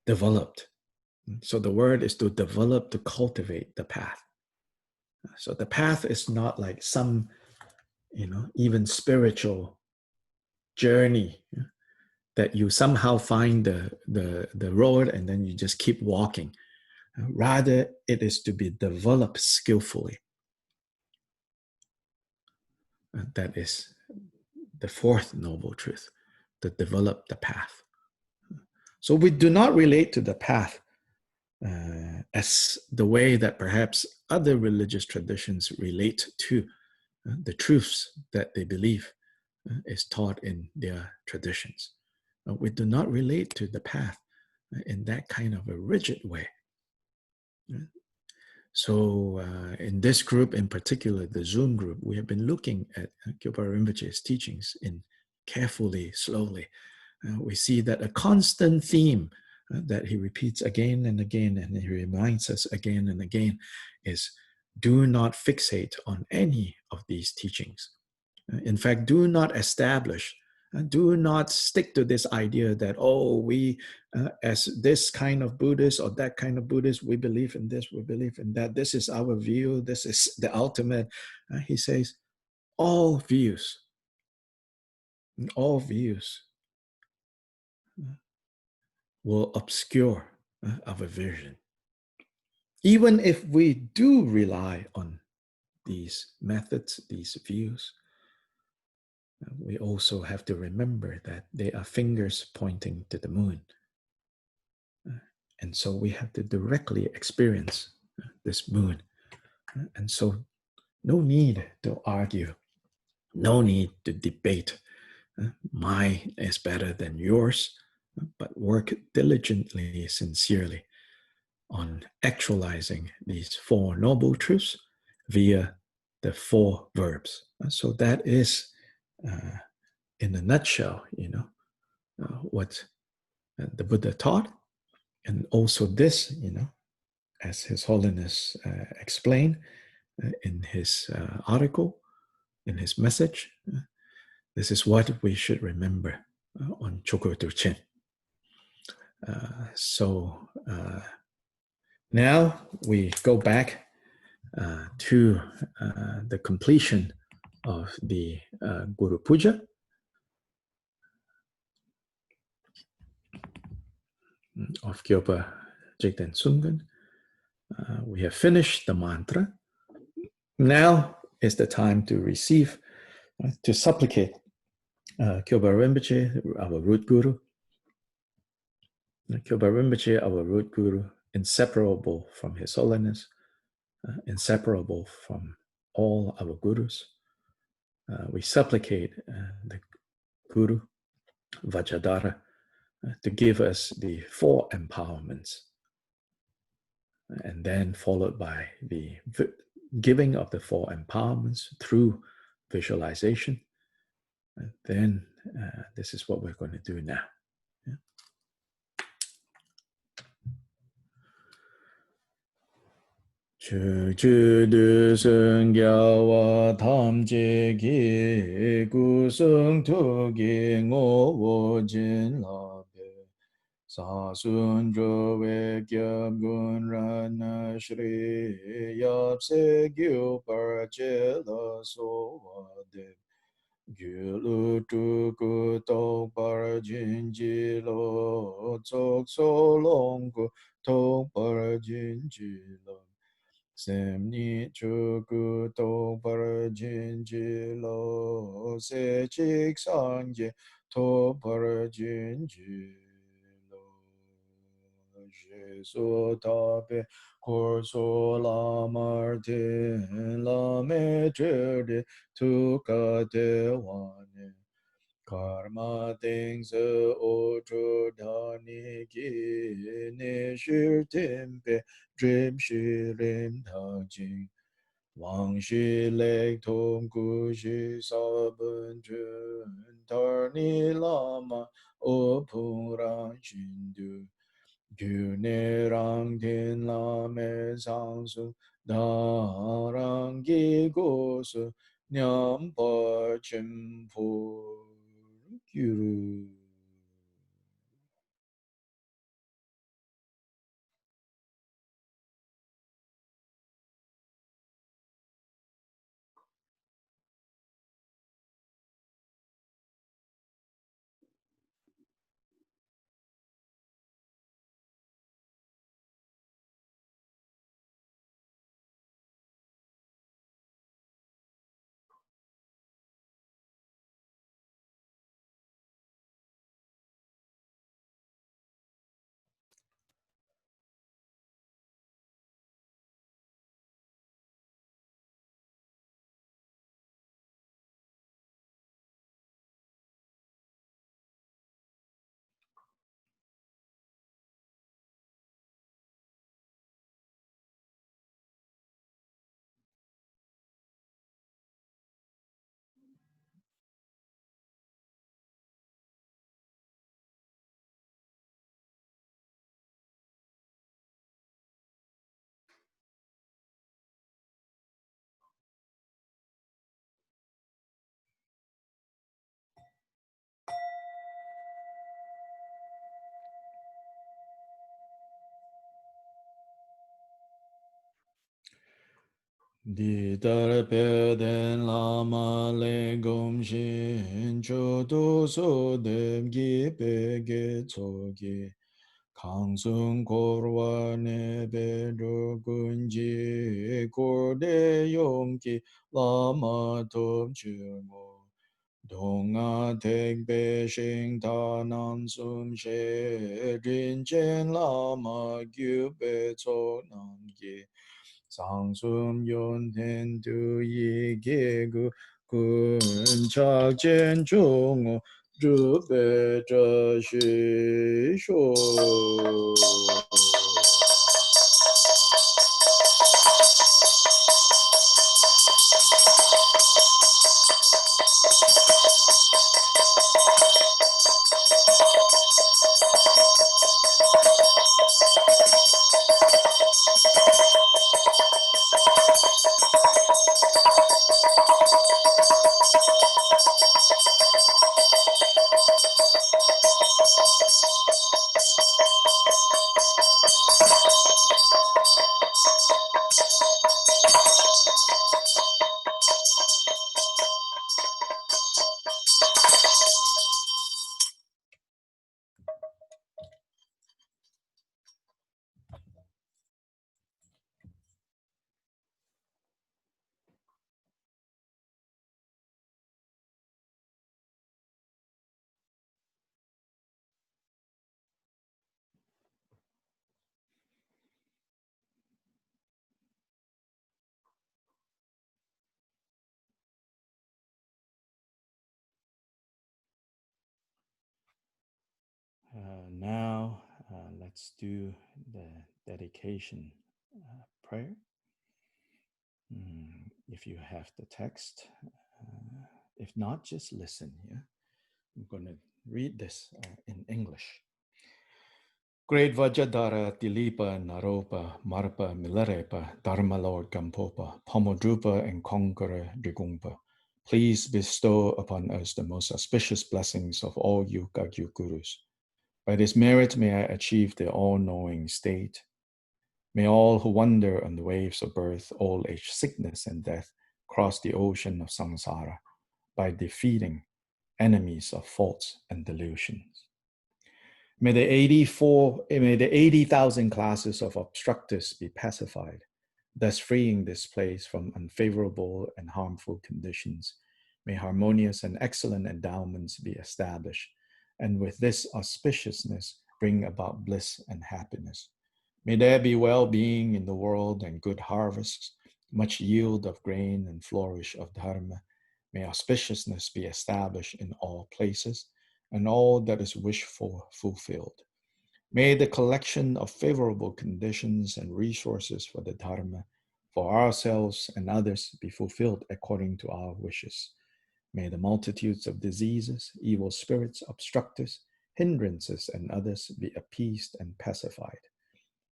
developed. So the word is to develop, to cultivate the path. So the path is not like some, even spiritual journey that you somehow find the road and then you just keep walking. Rather, it is to be developed skillfully. That is the fourth noble truth, to develop the path. So we do not relate to the path as the way that perhaps other religious traditions relate to the truths that they believe is taught in their traditions. We do not relate to the path in that kind of a rigid way. So in this group in particular, the Zoom group, we have been looking at Kyabgon Rinpoche's teachings in carefully, slowly. We see that a constant theme that he repeats again and again, and he reminds us again and again, is do not fixate on any of these teachings. In fact, do not establish, do not stick to this idea that, we, as this kind of Buddhist or that kind of Buddhist, we believe in this, we believe in that, this is our view, this is the ultimate. He says, all views will obscure our vision. Even if we do rely on these methods, these views, we also have to remember that they are fingers pointing to the moon. And so we have to directly experience this moon. And so no need to argue, no need to debate. Mine is better than yours, but work diligently, sincerely on actualizing these four noble truths via the four verbs. So that is, in a nutshell, what the Buddha taught. And also this, as His Holiness explained in his article, in his message, this is what we should remember on Chokhor Duchen. So now we go back to the completion of the Guru Puja. Of Kyopa Jigten Sungen. We have finished the mantra. Now is the time to receive, to supplicate Kyopa Rinpoche, our root guru. Kyopa Rinpoche, our root guru, inseparable from His Holiness, inseparable from all our gurus. We supplicate the Guru, Vajradhara, to give us the four empowerments, and then followed by the giving of the four empowerments through visualization. And then this is what we're going to do now.
주주두 성교와 탐지기 구성투기 오오진라베 사순조외 겹군라나시리 엽세규파젤라소와데 gyulutuku tokpar jinjilo tsoksolongku tokpar jinjilo semni chuku tokpar jinjilo sechik sangye tokpar jinjilo Jesu tape korso la martin la metre tuka te wane karma things ocho dhani ki ne shir tempe dream shirim dhajing wang shi lek tong ku shi sabun chun tarni lama o pung rang shindu gyune rang tin lame sang su da rang gi go su nyam pa chen pu gyuru. Di dar pe den lama le gom shin cho do so dem gi pe ge cho gi kang sung kor wa ne be ro gun ji kor de yong ki lama tom chu mo dong a tek be shing ta nam sum she rin chen lama gyu be cho nam gi 상숨 연텐두 이계구 군착젠 중어 주배저시쇼
Now, let's do the dedication prayer. If you have the text, if not, just listen. Yeah, I'm going to read this in English. Great Vajradhara, Dilipa, Naropa, Marpa, Milarepa, Dharma Lord Gampopa, Pomodrupa, and Conqueror Drikungpa, please bestow upon us the most auspicious blessings of all you Kagyu Gurus. By this merit may I achieve the all-knowing state. May all who wander on the waves of birth, old age, sickness, and death cross the ocean of samsara by defeating enemies of faults and delusions. May the 80,000 classes of obstructors be pacified, thus freeing this place from unfavorable and harmful conditions. May harmonious and excellent endowments be established, and with this auspiciousness bring about bliss and happiness. May there be well-being in the world and good harvests, much yield of grain and flourish of dharma. May auspiciousness be established in all places, and all that is wished for fulfilled. May the collection of favorable conditions and resources for the dharma, for ourselves and others, be fulfilled according to our wishes. May the multitudes of diseases, evil spirits, obstructors, hindrances, and others be appeased and pacified.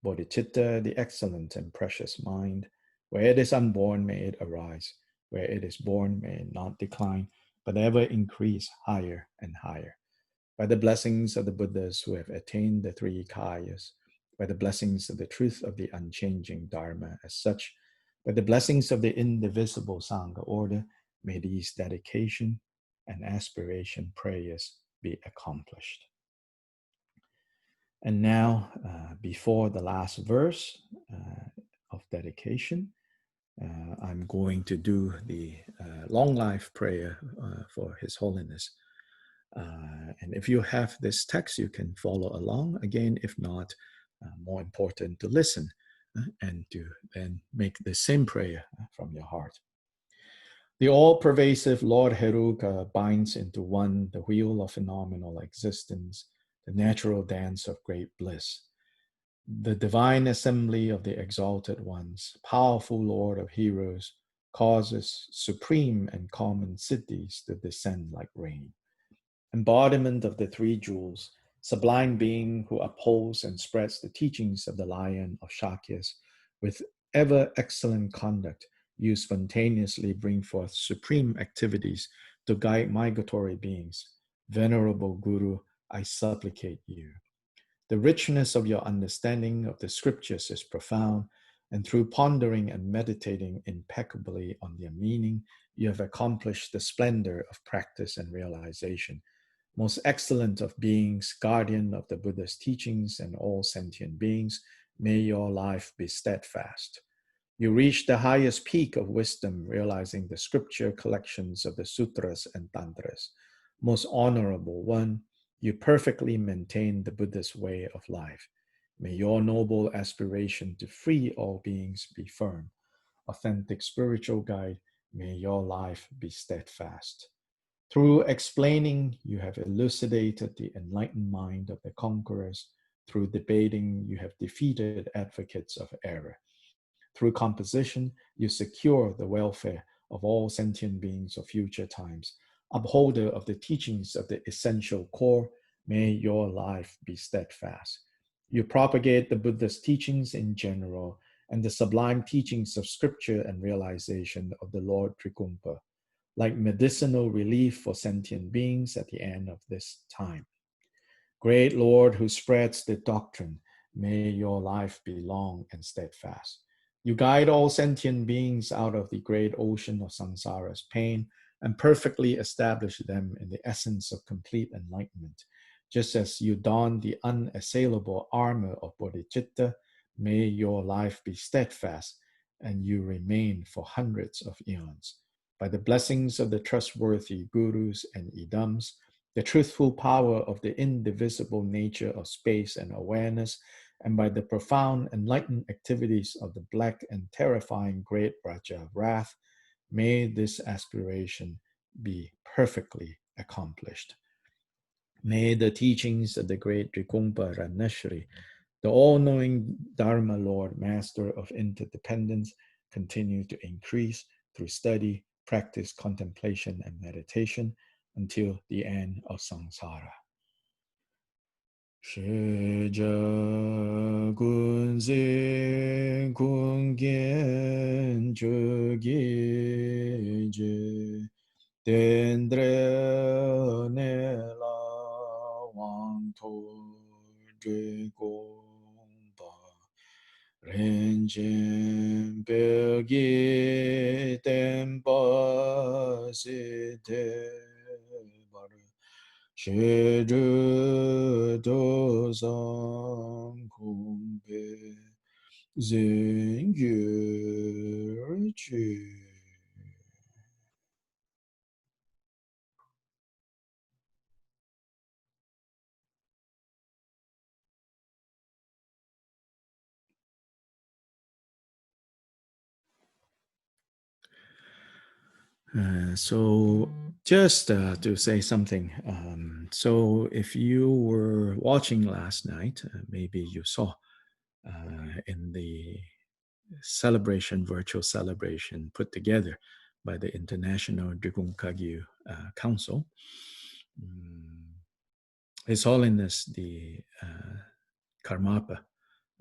Bodhicitta, the excellent and precious mind, where it is unborn, may it arise. Where it is born, may it not decline, but ever increase higher and higher. By the blessings of the Buddhas who have attained the three kayas, by the blessings of the truth of the unchanging Dharma as such, by the blessings of the indivisible Sangha order, may these dedication and aspiration prayers be accomplished. And now, before the last verse of dedication, I'm going to do the long life prayer for His Holiness. And if you have this text, you can follow along. Again, if not, more important to listen and to then make the same prayer from your heart. The all-pervasive Lord Heruka binds into one the wheel of phenomenal existence, the natural dance of great bliss. The divine assembly of the exalted ones, powerful Lord of heroes, causes supreme and common cities to descend like rain. Embodiment of the three jewels, sublime being who upholds and spreads the teachings of the Lion of Shakyas with ever excellent conduct, you spontaneously bring forth supreme activities to guide migratory beings. Venerable Guru, I supplicate you. The richness of your understanding of the scriptures is profound, and through pondering and meditating impeccably on their meaning, you have accomplished the splendor of practice and realization. Most excellent of beings, guardian of the Buddha's teachings and all sentient beings, may your life be steadfast. You reach the highest peak of wisdom, realizing the scripture collections of the sutras and tantras. Most honorable one, you perfectly maintain the Buddha's way of life. May your noble aspiration to free all beings be firm. Authentic spiritual guide, may your life be steadfast. Through explaining, you have elucidated the enlightened mind of the conquerors. Through debating, you have defeated advocates of error. Through composition, you secure the welfare of all sentient beings of future times. Upholder of the teachings of the essential core, may your life be steadfast. You propagate the Buddha's teachings in general and the sublime teachings of scripture and realization of the Lord Drikungpa, like medicinal relief for sentient beings at the end of this time. Great Lord who spreads the doctrine, may your life be long and steadfast. You guide all sentient beings out of the great ocean of samsara's pain and perfectly establish them in the essence of complete enlightenment. Just as you don the unassailable armor of bodhicitta, may your life be steadfast and you remain for hundreds of eons. By the blessings of the trustworthy gurus and idams, the truthful power of the indivisible nature of space and awareness, and by the profound enlightened activities of the black and terrifying great Raja of Wrath, may this aspiration be perfectly accomplished. May the teachings of the great Drikungpa Raneshri, the all-knowing Dharma Lord, Master of interdependence, continue to increase through study, practice, contemplation, and meditation until the end of samsara.
Sheja Gunze Kungen Chogeje Dendre Nela Wang To Drikung Renjen Belgi Tempa Site Bar Shedu Dozang Kumbe Zingyu Chu. So just to say something, so if you were watching last night, maybe you saw in the celebration, virtual celebration put together by the International Drikung Kagyu Council, His Holiness the Karmapa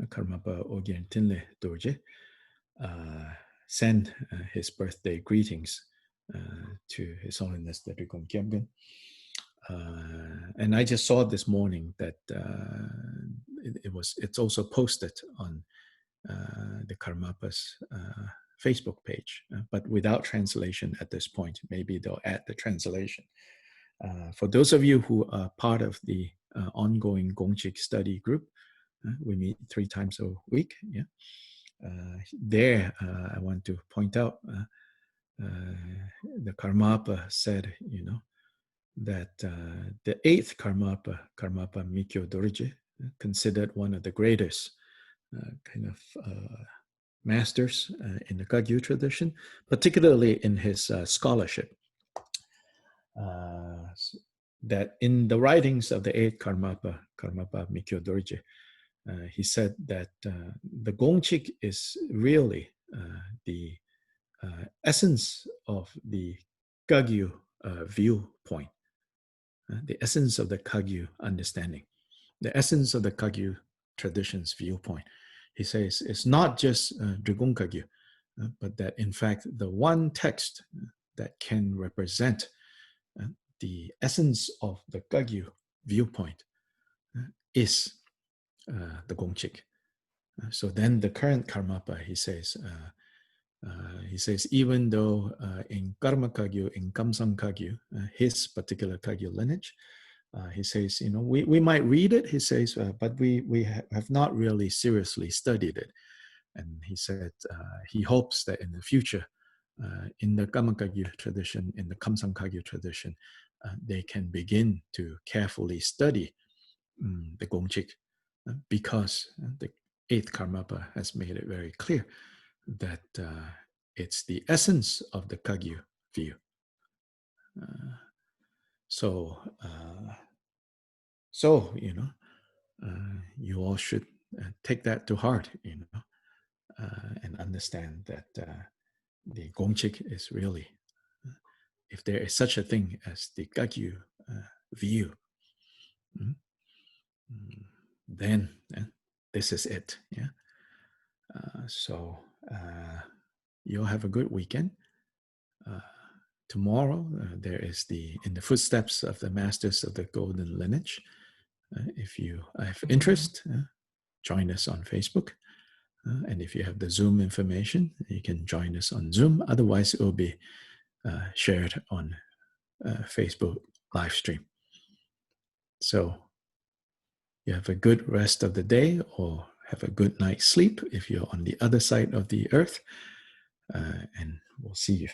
Ogyen Tinle Dorje, send his birthday greetings to His Holiness the Drikung Kyabgon. And I just saw this morning that it's also posted on the Karmapa's Facebook page, but without translation at this point. Maybe they'll add the translation. For those of you who are part of the ongoing Gongchik study group, we meet 3 times a week. Yeah, there I want to point out the Karmapa said, that the 8th Karmapa Mikyo Dorje, considered one of the greatest kind of masters in the Kagyu tradition, particularly in his scholarship. That in the writings of the 8th Karmapa Mikyo Dorje, he said that the Gongchik is really the essence of the Kagyu viewpoint, the essence of the Kagyu understanding, the essence of the Kagyu tradition's viewpoint. He says it's not just Drikung Kagyu, but that in fact the one text that can represent the essence of the Kagyu viewpoint is the Gongchik. So then the current Karmapa, he says, even though in Karma Kagyu, in Kamsang Kagyu, his particular Kagyu lineage, he says, we might read it, he says, but we have not really seriously studied it. And he said he hopes that in the future, in the Karma Kagyu tradition, in the Kamsang Kagyu tradition, they can begin to carefully study the Gongchik, because the 8th Karmapa has made it very clear that it's the essence of the Kagyu view. So you all should take that to heart, and understand that the Gongchik is really, if there is such a thing as the Kagyu view, then this is it. Yeah. So you'll have a good weekend. Tomorrow there is in the footsteps of the masters of the golden lineage. If you have interest, join us on Facebook. And if you have the Zoom information, you can join us on Zoom. Otherwise, it will be shared on Facebook live stream. So you have a good rest of the day, or have a good night's sleep if you're on the other side of the earth. And we'll see you.